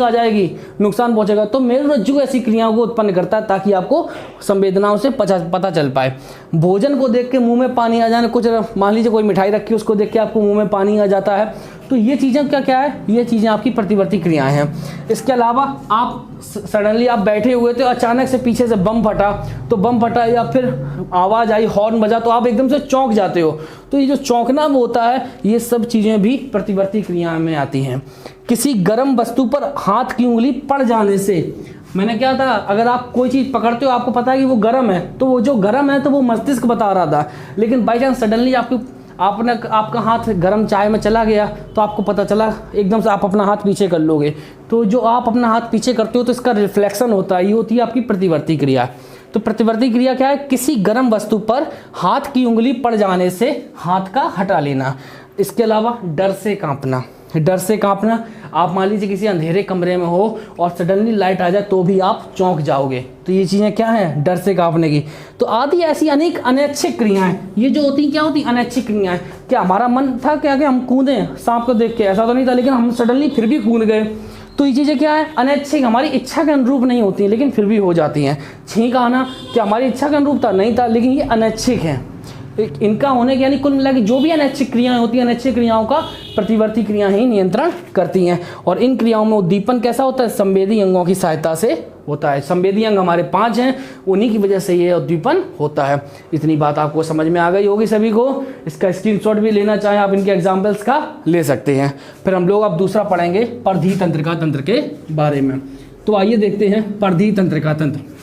आ जाएगी, नुकसान पहुंचेगा। तो मेरुरज्जु ऐसी क्रियाओं को उत्पन्न करता है ताकि आपको संवेदनाओं से पता चल पाए। भोजन को देख के मुंह में पानी आ जाना, कुछ मान लीजिए कोई मिठाई रखी उसको देख के आपको मुंह में पानी आ जाता है, तो ये चीज़ें क्या है, ये चीज़ें आपकी प्रतिवर्ती क्रियाएं हैं। इसके अलावा आप सडनली आप बैठे हुए थे, अचानक से पीछे से बम फटा, तो बम फटा या फिर आवाज़ आई, हॉर्न बजा, तो आप एकदम से चौंक जाते हो। तो ये जो चौंकना वो होता है, ये सब चीज़ें भी प्रतिवर्ती क्रिया में आती हैं। किसी गर्म वस्तु पर हाथ की उंगली पड़ जाने से, मैंने क्या था, अगर आप कोई चीज़ पकड़ते हो आपको पता है कि वो गर्म है, तो वो जो गर्म है तो वो मस्तिष्क बता रहा था, लेकिन बाई चांस सडनली आपका हाथ गर्म चाय में चला गया तो आपको पता चला, एकदम से आप अपना हाथ पीछे कर लोगे। तो जो आप अपना हाथ पीछे करते हो तो इसका रिफ्लेक्शन होता है, ये होती है आपकी प्रतिवर्ती क्रिया। तो प्रतिवर्ती क्रिया क्या है? किसी गर्म वस्तु पर हाथ की उंगली पड़ जाने से हाथ का हटा लेना। इसके अलावा डर से कांपना, आप मान लीजिए किसी अंधेरे कमरे में हो और सडनली लाइट आ जाए तो भी आप चौंक जाओगे, तो ये चीज़ें क्या हैं? डर से कांपने की। तो आदि ऐसी अनेक अनैच्छिक क्रियाएं, ये जो होती क्या होती? अनैच्छिक क्रियाएं। क्या हमारा मन था क्या कि हम कूदें सांप को देख के? ऐसा तो नहीं था, लेकिन हम सडनली फिर भी कूद गए। तो ये चीज़ें क्या है? अनैच्छिक, हमारी इच्छा के अनुरूप नहीं होती हैं लेकिन फिर भी हो जाती हैं। छींक आना क्या हमारी इच्छा के अनुरूप था? नहीं था, लेकिन ये अनैच्छिक हैं। इनका होने के यानी कुल मिला के जो भी अनैच्छिक क्रियाएं होती हैं, अनैच्छिक क्रियाओं का प्रतिवर्ती क्रियाएं ही नियंत्रण करती हैं। और इन क्रियाओं में उद्दीपन कैसा होता है? संवेदी अंगों की सहायता से होता है। संवेदी अंग हमारे 5 हैं, उन्हीं की वजह से ये उद्दीपन होता है। इतनी बात आपको समझ में आ गई होगी सभी को। इसका स्क्रीनशॉट भी लेना चाहें आप इनके एग्जाम्पल्स का ले सकते हैं। फिर हम लोग अब दूसरा पढ़ेंगे परधि तंत्रिका तंत्र के बारे में। तो आइए देखते हैं परधि तंत्रिका तंत्र।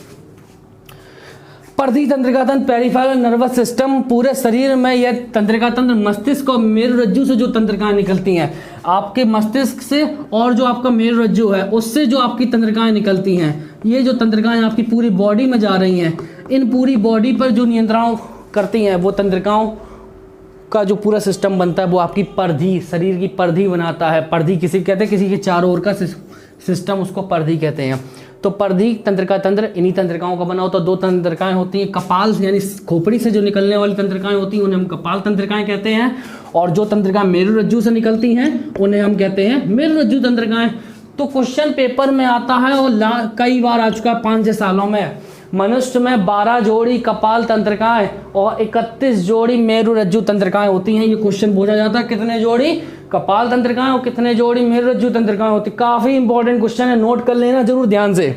परधि तंत्रिका तंत्र पेरिफेरल नर्वस सिस्टम, पूरे शरीर में यह तंत्रिका तंत्र मस्तिष्क और मेरुरज्जु से जो तंत्रिकाएं निकलती हैं, आपके मस्तिष्क से और जो आपका मेरुरज्जु है उससे जो आपकी तंत्रिकाएं निकलती हैं, ये जो तंत्रिकाएं आपकी पूरी बॉडी में जा रही हैं, इन पूरी बॉडी पर जो नियंत्रण करती हैं वो तंत्रिकाओं का जो पूरा सिस्टम बनता है वो आपकी परधि, शरीर की परधि बनाता है। परधि किसी कहते हैं, किसी के चारों ओर का सिस्टम, उसको परधि कहते हैं। तो परधि तंत्रिका तंत्र इन्हीं तंत्रिकाओं का बना होता है। 2 तंत्रिकाएं होती हैं, कपाल यानी खोपड़ी से जो निकलने वाली तंत्रिकाएं होती हैं उन्हें हम कपाल तंत्रिकाएं कहते हैं, और जो तंत्रिकाएं मेरुरज्जु से निकलती हैं उन्हें हम कहते हैं मेरुरज्जु तंत्रिकाएं। तो क्वेश्चन पेपर में आता है और कई बार आ चुका है 5-6 सालों में। मनुष्य में 12 जोड़ी कपाल तंत्रिकाएं और 31 जोड़ी मेरु रज्जु तंत्रिकाएं होती हैं। ये क्वेश्चन पूछा जाता है, कितने जोड़ी कपाल तंत्रिकाएं और कितने जोड़ी मेरु रज्जु तंत्रिकाएं होती। काफी इंपॉर्टेंट क्वेश्चन है, नोट कर लेना जरूर ध्यान से।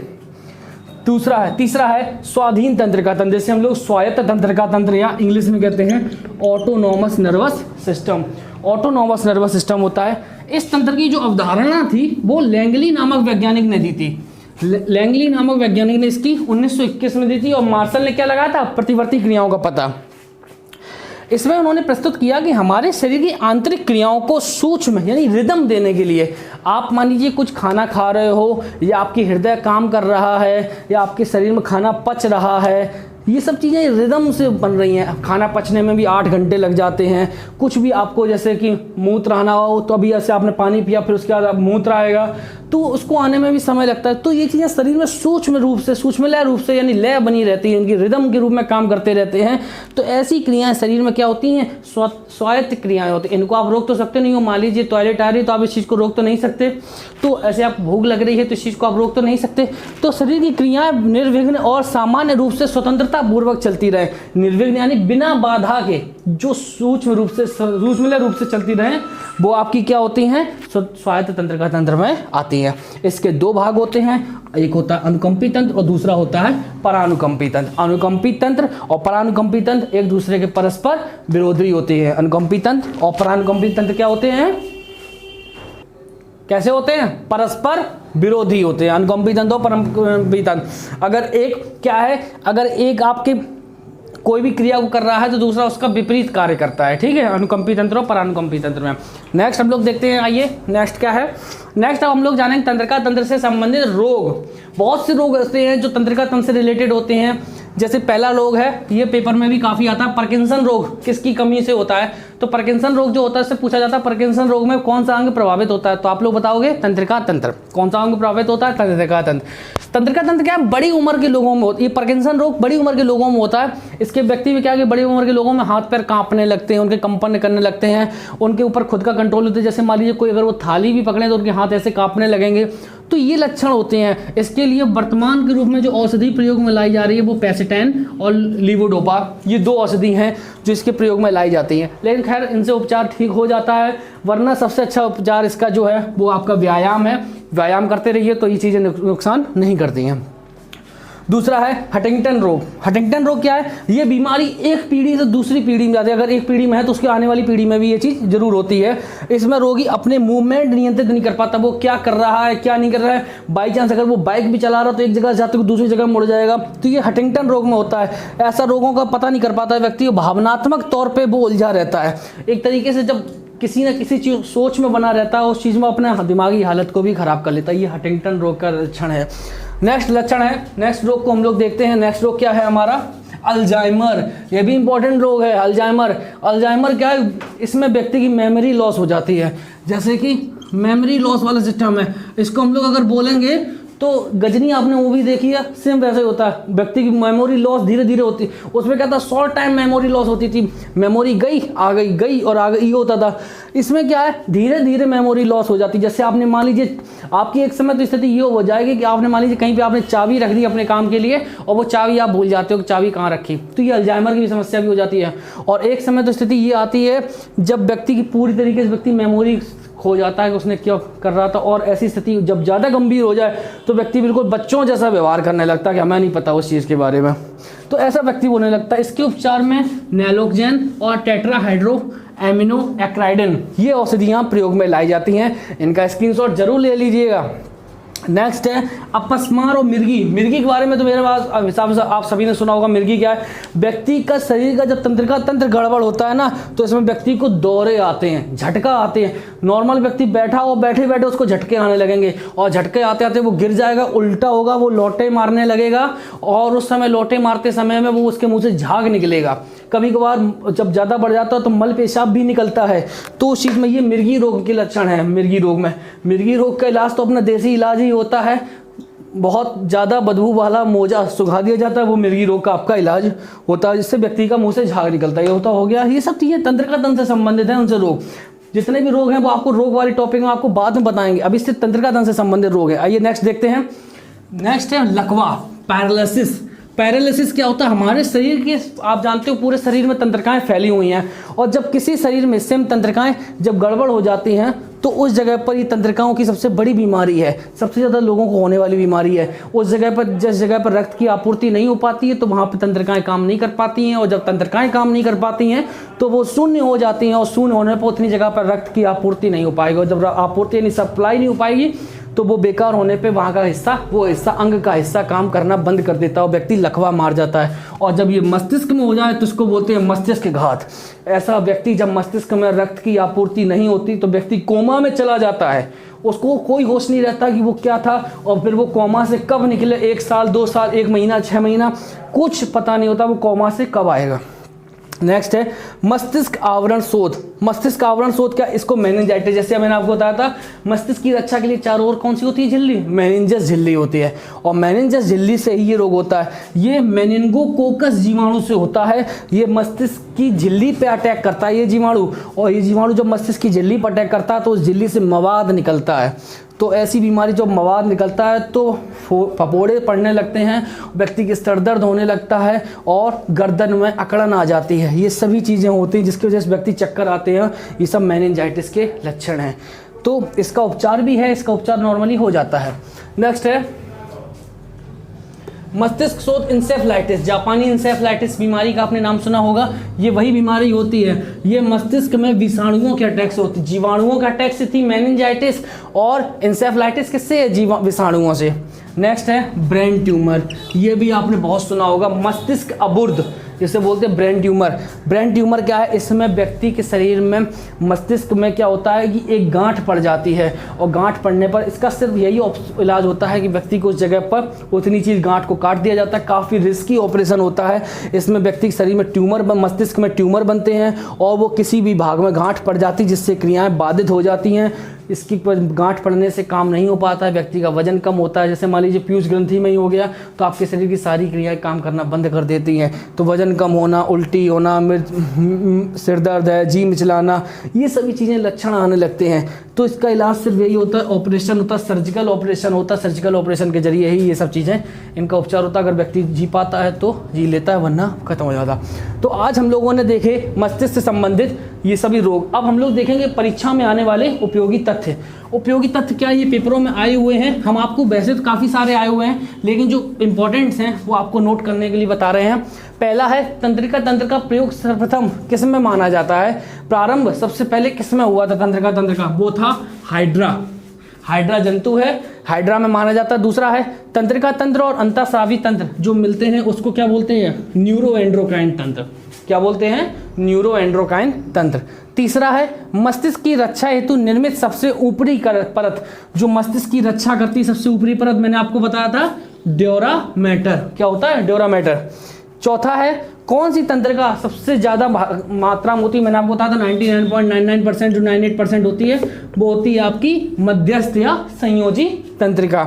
तीसरा है स्वाधीन तंत्रिका तंत्र, जैसे हम लोग स्वायत्त तंत्रिका तंत्र या इंग्लिश में कहते हैं autonomous nervous system. Autonomous nervous system होता है। इस तंत्र की जो अवधारणा थी वो लैंगली नामक वैज्ञानिक ने दी थी। लैंगली नामक वैज्ञानिक ने इसकी 1921 में दी थी। और मार्शल ने क्या लगाया था, प्रतिवर्ती क्रियाओं का पता। इसमें उन्होंने प्रस्तुत किया कि हमारे शरीर की आंतरिक क्रियाओं को सूक्ष्म यानी रिदम देने के लिए, आप मान लीजिए कुछ खाना खा रहे हो या आपकी हृदय काम कर रहा है या आपके शरीर में खाना पच रहा है, ये सब चीज़ें रिदम से बन रही हैं। खाना पचने में भी 8 घंटे लग जाते हैं। कुछ भी आपको जैसे कि मूत्र आना हो तो अभी ऐसे आपने पानी पिया फिर उसके बाद आप मूत्र आएगा तो उसको आने में भी समय लगता है। तो ये चीज़ें शरीर में सूक्ष्म लय रूप से यानी लय बनी रहती है, इनकी रिदम के रूप में काम करते रहते हैं। तो ऐसी क्रियाएं शरीर में क्या होती हैं, स्वायत्त क्रियाएं होती हैं। इनको आप रोक तो सकते नहीं हो, मान लीजिए टॉयलेट आ रही तो आप इस चीज़ को रोक तो नहीं सकते, तो ऐसे आप भूख लग रही है तो इस चीज़ को आप रोक तो नहीं सकते। तो शरीर की क्रियाएं निर्विघ्न और सामान्य रूप से स्वतंत्रता पूर्वक चलती रहे। निर्विघ्न यानी बिना बाधा के, जो सूक्ष्म रूप से चलती रहे, वो आपकी क्या होती हैं, स्वायत्त तंत्रिका तंत्र में आती हैं। इसके 2 भाग होते हैं, एक होता है अनुकंपी तंत्र और दूसरा होता है परानुकंपी तंत्र। अनुकंपी तंत्र और परानुकंपी तंत्र एक दूसरे के परस्पर विरोधी होते हैं। अनुकंपी तंत्र और परानुकंपी तंत्र क्या होते हैं, कैसे होते हैं, परस्पर विरोधी होते हैं। अनुकंपी तंत्र और परानुकंपी तंत्र, अगर एक आपके कोई भी क्रिया को कर रहा है तो दूसरा उसका विपरीत कार्य करता है, ठीक है, अनुकंपी तंत्र और परानुकंपी तंत्र में। नेक्स्ट हम लोग देखते हैं, आइए नेक्स्ट क्या है। नेक्स्ट अब हम लोग जानेंगे तंत्रिका तंत्र से संबंधित रोग। बहुत से रोग ऐसे हैं जो तंत्रिका तंत्र से रिलेटेड होते हैं। जैसे पहला रोग है, ये पेपर में भी काफी आता है, पार्किंसन रोग किसकी कमी से होता है। तो पार्किंसन रोग जो होता है, इससे पूछा जाता है पार्किंसन रोग में कौन सा अंग प्रभावित होता है, तो आप लोग बताओगे तंत्रिका तंत्र। कौन सा अंग प्रभावित होता है, तंत्रिका तंत्र। तंत्रिका तंत्र क्या है, बड़ी उम्र के लोगों में होता है। ये पार्किंसन रोग बड़ी उम्र के लोगों में होता है। इसके व्यक्ति में क्या है कि बड़ी उम्र के लोगों में हाथ पैर कांपने लगते हैं, उनके कंपन करने लगते हैं, उनके ऊपर खुद का कंट्रोल होता है। जैसे मान लीजिए कोई अगर वो थाली भी पकड़े तो उनके हाथ ऐसे कांपने लगेंगे, तो ये लक्षण होते हैं। इसके लिए वर्तमान के रूप में जो औषधि प्रयोग में लाई जा रही है वो पैसेटाइन और लीवोडोपा, ये 2 औषधि हैं जो इसके प्रयोग में लाई जाती हैं। लेकिन खैर इनसे उपचार ठीक हो जाता है, वरना सबसे अच्छा उपचार इसका जो है वो आपका व्यायाम है। व्यायाम करते रहिए तो ये चीज़ें नुकसान नहीं करती हैं। दूसरा है हंटिंगटन रोग। हंटिंगटन रोग क्या है, ये बीमारी एक पीढ़ी से दूसरी पीढ़ी में जाती है। अगर एक पीढ़ी में है तो उसकी आने वाली पीढ़ी में भी ये चीज़ जरूर होती है। इसमें रोगी अपने मूवमेंट नियंत्रित नहीं कर पाता, वो क्या कर रहा है क्या नहीं कर रहा है। बाई चांस अगर वो बाइक भी चला रहा तो एक जगह जाते हुए दूसरी जगह मुड़ जाएगा, तो ये हंटिंगटन रोग में होता है। ऐसा रोगों का पता नहीं कर पाता है व्यक्ति, भावनात्मक तौर पर वो उलझा रहता है। एक तरीके से जब किसी न किसी चीज सोच में बना रहता है, उस चीज़ में अपने दिमागी हालत को भी खराब कर लेता है। ये हंटिंगटन रोग का लक्षण है। नेक्स्ट लक्षण है, नेक्स्ट रोग को हम लोग देखते हैं। नेक्स्ट रोग क्या है हमारा, अल्जाइमर। ये भी इंपॉर्टेंट रोग है अल्जाइमर। अल्जाइमर क्या है, इसमें व्यक्ति की मेमोरी लॉस हो जाती है। जैसे कि मेमोरी लॉस वाला सिस्टम है, इसको हम लोग अगर बोलेंगे तो गजनी आपने मूवी देखी है, सेम वैसे ही होता है। व्यक्ति की मेमोरी लॉस धीरे धीरे होती है। उसमें क्या था, शॉर्ट टाइम मेमोरी लॉस होती थी, मेमोरी गई आ गई गई और आ गई, ये होता था। इसमें क्या है, धीरे धीरे मेमोरी लॉस हो जाती है। जैसे आपने मान लीजिए आपकी एक समय तो स्थिति ये हो जाएगी कि आपने मान लीजिए कहीं पे आपने चाबी रख दी अपने काम के लिए और वो चाबी आप भूल जाते हो कि चाबी कहाँ रखी, तो ये अल्जाइमर की भी समस्या भी हो जाती है। और एक समय तो स्थिति ये आती है जब व्यक्ति की पूरी तरीके से व्यक्ति मेमोरी खो जाता है कि उसने क्या कर रहा था। और ऐसी स्थिति जब ज़्यादा गंभीर हो जाए तो व्यक्ति बिल्कुल बच्चों जैसा व्यवहार करने लगता है कि हमें नहीं पता उस चीज़ के बारे में, तो ऐसा व्यक्ति होने लगता है। इसके उपचार में नैलोक्सेन और टेट्राहाइड्रो एमिनो एक्राइडिन ये औषधियाँ प्रयोग में लाई जाती हैं। इनका स्क्रीनशॉट जरूर ले लीजिएगा। नेक्स्ट है अपस्मार और मिर्गी। मिर्गी के बारे में तो मेरे पास हिसाब से आप सभी ने सुना होगा। मिर्गी क्या है, व्यक्ति का शरीर का जब तंत्रिका तंत्र गड़बड़ होता है ना, तो इसमें व्यक्ति को दौरे आते हैं, झटका आते हैं। नॉर्मल व्यक्ति बैठा हो, बैठे बैठे उसको झटके आने लगेंगे और झटके आते आते वो गिर जाएगा, उल्टा होगा, वो लोटे मारने लगेगा और उस समय लोटे मारते समय में वो उसके मुंह से झाग निकलेगा। कभी कभार जब ज़्यादा बढ़ जाता है तो मल पेशाब भी निकलता है। तो उस चीज़ में ये मिर्गी रोग के लक्षण है। मिर्गी रोग में, मिर्गी रोग का इलाज तो अपना देसी इलाज ही होता है। बहुत ज़्यादा बदबू वाला मोजा सुखा दिया जाता है, वो मिर्गी रोग का आपका इलाज होता है, जिससे व्यक्ति का मुंह से झाग निकलता है। ये होता हो गया। ये सब चीज़ें तंत्रिका तंत्र से संबंधित है, उनसे रोग। जितने भी रोग हैं वो आपको रोग वाले टॉपिक में आपको बाद में बताएंगे, अभी सिर्फ तंत्रिका तंत्र से संबंधित रोग है। आइए नेक्स्ट देखते हैं। नेक्स्ट है लकवा, पैरालिसिस। पैरालिसिस क्या होता है? हमारे शरीर के, आप जानते हो पूरे शरीर में तंत्रिकाएं फैली हुई हैं, और जब किसी शरीर में सेम तंत्रिकाएं जब गड़बड़ हो जाती हैं तो उस जगह पर ये तंत्रिकाओं की सबसे बड़ी बीमारी है, सबसे ज़्यादा लोगों को होने वाली बीमारी है। उस जगह पर, जिस जगह पर रक्त की आपूर्ति नहीं हो पाती है तो वहाँ पर तंत्रिकाएं काम नहीं कर पाती हैं, और जब तंत्रिकाएं काम नहीं कर पाती हैं तो वो शून्य हो जाती हैं, और शून्य होने पर उतनी जगह पर रक्त की आपूर्ति नहीं हो पाएगी, और जब आपूर्ति यानी सप्लाई नहीं हो पाएगी तो वो बेकार होने पे वहाँ का हिस्सा, वो हिस्सा, अंग का हिस्सा काम करना बंद कर देता है और व्यक्ति लकवा मार जाता है। और जब ये मस्तिष्क में हो जाए तो इसको बोलते हैं मस्तिष्क घात। ऐसा व्यक्ति, जब मस्तिष्क में रक्त की आपूर्ति नहीं होती तो व्यक्ति कोमा में चला जाता है, उसको कोई होश नहीं रहता कि वो क्या था, और फिर वो कोमा से कब निकले, 1 साल 2 साल 1 महीना 6 महीना, कुछ पता नहीं होता वो कोमा से कब आएगा। नेक्स्ट है मस्तिष्क आवरण शोध। मस्तिष्क आवरण शोध क्या? इसको मेनिंजाइटिस, जैसे मैंने आपको बताया था, मस्तिष्क की रक्षा के लिए चारों ओर कौन सी होती है? झिल्ली, मेनिंजस झिल्ली होती है, और मेनिंजस झिल्ली से ही ये रोग होता है। ये मेनिंगोकोकस जीवाणु से होता है, ये मस्तिष्क की झिल्ली पे अटैक करता है ये जीवाणु, और ये जीवाणु जब मस्तिष्क की झिल्ली पर अटैक करता है तो उस झिल्ली से मवाद निकलता है। तो ऐसी बीमारी जब मवाद निकलता है तो फपोड़े पड़ने लगते हैं, व्यक्ति के सर दर्द होने लगता है, और गर्दन में अकड़न आ जाती है। ये सभी चीज़ें होती हैं जिसकी वजह से व्यक्ति चक्कर आते हैं। ये सब मेनिंजाइटिस के लक्षण हैं। तो इसका उपचार भी है, इसका उपचार नॉर्मली हो जाता है। नेक्स्ट है मस्तिष्क शोथ इंसेफ्लाइटिस। जापानी इंसेफ्लाइटिस बीमारी का आपने नाम सुना होगा। ये वही बीमारी होती है, ये मस्तिष्क में विषाणुओं के अटैक से होती है। जीवाणुओं के अटैक से थी मेनिंजाइटिस, और इंसेफ्लाइटिस किससे है? विषाणुओं से। नेक्स्ट है ब्रेन ट्यूमर। ये भी आपने बहुत सुना होगा, मस्तिष्क अबुर्द जिसे बोलते हैं ब्रेन ट्यूमर। ब्रेन ट्यूमर क्या है? इसमें व्यक्ति के शरीर में, मस्तिष्क में क्या होता है कि एक गांठ पड़ जाती है, और गांठ पड़ने पर इसका सिर्फ यही इलाज होता है कि व्यक्ति को उस जगह पर उतनी चीज़, गांठ को काट दिया जाता है। काफ़ी रिस्की ऑपरेशन होता है। इसमें व्यक्ति के शरीर में ट्यूमर, मस्तिष्क में ट्यूमर बनते हैं, और वो किसी भी भाग में गांठ पड़ जाती है जिससे क्रियाएँ बाधित हो जाती हैं। इसकी गांठ पड़ने से काम नहीं हो पाता है, व्यक्ति का वजन कम होता है। जैसे मान लीजिए पीयूष ग्रंथि में ही हो गया तो आपके शरीर की सारी क्रियाएं काम करना बंद कर देती हैं। तो वजन कम होना, उल्टी होना, सिर दर्द है, जी मिचलाना, ये सभी चीज़ें लक्षण आने लगते हैं। तो इसका इलाज सिर्फ यही होता है, ऑपरेशन होता है, सर्जिकल ऑपरेशन होता है। सर्जिकल ऑपरेशन के जरिए ही ये सब चीज़ें, इनका उपचार होता है। अगर व्यक्ति जी पाता है तो जी लेता है, वरना खत्म हो जाता। तो आज हम लोगों ने देखे मस्तिष्क से संबंधित ये सभी रोग। अब हम लोग देखेंगे परीक्षा में आने वाले उपयोगी तथ्य। उपयोगी तथ्य क्या, ये पेपरों में आए हुए हैं। हम आपको, वैसे तो काफ़ी सारे आए हुए हैं, लेकिन जो इंपॉर्टेंट्स हैं वो आपको नोट करने के लिए बता रहे हैं। पहला है तंत्रिका तंत्र का प्रयोग सर्वप्रथम किस में माना जाता है? प्रारंभ सबसे पहले किस में हुआ था तंत्रिका तंत्र का? वो था हाइड्रा। हाइड्रा जंतु है, हाइड्रा में माना जाता है। दूसरा है तंत्रिका तंत्र और अंतःस्रावी तंत्र जो मिलते हैं उसको क्या बोलते हैं? न्यूरोएंड्रोक्राइन तंत्र। क्या बोलते हैं? न्यूरोएंड्रोक्राइन तंत्र। तीसरा है मस्तिष्क की रक्षा हेतु निर्मित सबसे ऊपरी परत, जो मस्तिष्क की रक्षा करती है सबसे ऊपरी परत, मैंने आपको बताया था ड्यूरा मैटर। क्या होता है? Dura mater. चौथा है कौन सी तंत्रिका सबसे ज़्यादा मात्रा में होती है? मैंने आपको बताया था 99.99% जो 98% होती है वो होती है आपकी मध्यस्थ या संयोजी तंत्रिका।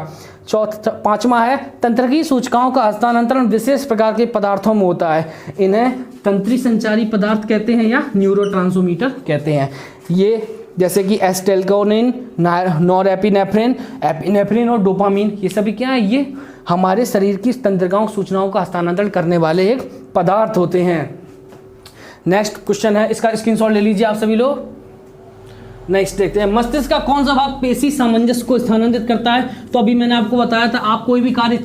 पांचवा है तंत्रिकी सूचकाओं का हस्तांतरण विशेष प्रकार के पदार्थों में होता है। इन्हें तंत्री संचारी पदार्थ कहते हैं या न्यूरोट्रांसमीटर कहते हैं। ये जैसे कि एसिटाइलकोलिन, नॉरएपिनेफ्रिन, एपिनेफ्रिन और डोपामीन, ये सभी क्या है? ये हमारे शरीर की तंत्रिकाओं सूचनाओं का हस्तांतरण करने वाले एक पदार्थ होते हैं। नेक्स्ट क्वेश्चन है, इसका स्क्रीनशॉट ले लीजिए आप सभी लोग। नेक्स्ट देखते हैं, मस्तिष्क का कौन सा भाग पेशी सामंजस्य को स्थानांतरित करता है? तो अभी मैंने आपको बताया था, आप कोई भी कार्य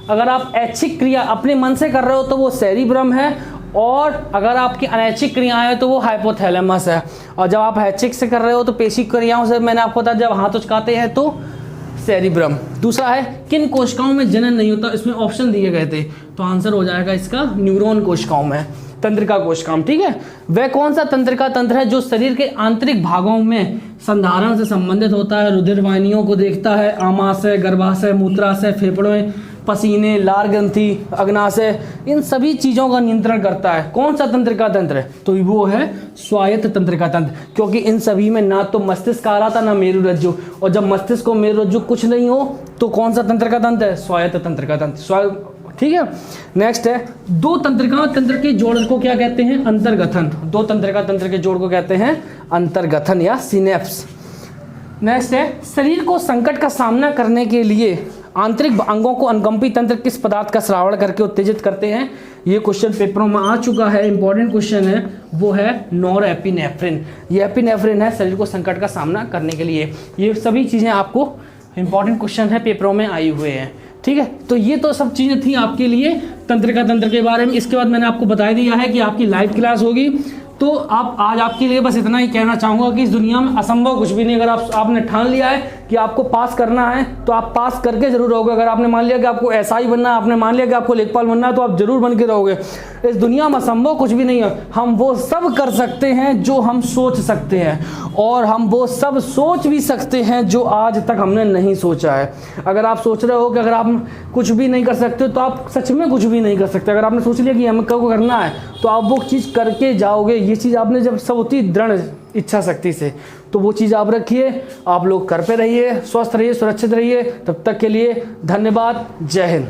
अगर आप ऐच्छिक क्रिया अपने मन से कर रहे हो तो वो सेरिब्रम है, और अगर आपकी अनैच्छिक क्रियाएं हैं तो वो हाइपोथैलेमस है। और जब आप ऐच्छिक से कर रहे हो तो पेशी क्रियाओं से, मैंने आपको बताया, जब हाथ उचकाते हैं तो सेरिब्रम। दूसरा है किन कोशिकाओं में जनन नहीं होता? इसमें ऑप्शन दिए गए थे, तो आंसर हो जाएगा इसका न्यूरॉन कोशिकाओं में, तंत्रिका कोशिकाओं। ठीक है, वह कौन सा तंत्रिका तंत्र है जो शरीर के आंतरिक भागों में संधारण से संबंधित होता है? रुधिर वाहिनियों को देखता है, आमाशय, गर्भाशय, मूत्राशय, फेफड़ों, पसीने, लार ग्रंथि, अग्नाशय, इन सभी चीज़ों का नियंत्रण करता है। कौन सा तंत्रिका तंत्र है? तो वो है स्वायत्त तंत्रिका तंत्र, क्योंकि इन सभी में ना तो मस्तिष्क आ रहा था ना मेरुरज्जु, और जब मस्तिष्क और मेरुरज्जु कुछ नहीं हो तो कौन सा तंत्रिका तंत्र है? स्वायत्त तंत्रिका तंत्र। ठीक है। नेक्स्ट है दो तंत्रिका तंत्र के जोड़ को क्या कहते हैं? अंतर्गठन। दो तंत्रिका तंत्र के जोड़ को कहते हैं अंतर्गठन या सिनेप्स। नेक्स्ट है शरीर को संकट का सामना करने के लिए आंतरिक अंगों को अनुकंपी तंत्र किस पदार्थ का श्रावण करके उत्तेजित करते हैं? ये क्वेश्चन पेपरों में आ चुका है, इंपॉर्टेंट क्वेश्चन है, वो है नॉरएपिनेफ्रिन। ये एपिनेफ्रिन है शरीर को संकट का सामना करने के लिए। ये सभी चीज़ें आपको इंपॉर्टेंट क्वेश्चन है, पेपरों में आई हुए हैं, ठीक है। तो ये तो सब चीज़ें थी आपके लिए तंत्रिका तंत्र के बारे में। इसके बाद मैंने आपको बता दिया है कि आपकी लाइव क्लास होगी। तो आप आज आपके लिए बस इतना ही कहना चाहूँगा कि इस दुनिया में असंभव कुछ भी नहीं। अगर आपने ठान लिया है कि आपको पास करना है तो आप पास करके जरूर रहोगे। अगर आपने मान लिया कि आपको एसआई बनना है, आपने मान लिया कि आपको लेखपाल बनना है, तो आप जरूर बन के रहोगे। इस दुनिया में असंभव कुछ भी नहीं है। हम वो सब कर सकते हैं जो हम सोच सकते हैं, और हम वो सब सोच भी सकते हैं जो आज तक हमने नहीं सोचा है। अगर आप सोच रहे हो कि अगर आप कुछ भी नहीं कर सकते तो आप सच में कुछ भी नहीं कर सकते। अगर आपने सोच लिया कि हमको करना है तो आप वो चीज़ करके जाओगे। ये चीज़ आपने जब सब होती दृढ़ इच्छा शक्ति से, तो वो चीज़ आप रखिए। आप लोग घर पे रहिए, स्वस्थ रहिए, सुरक्षित रहिए। तब तक के लिए धन्यवाद। जय हिंद।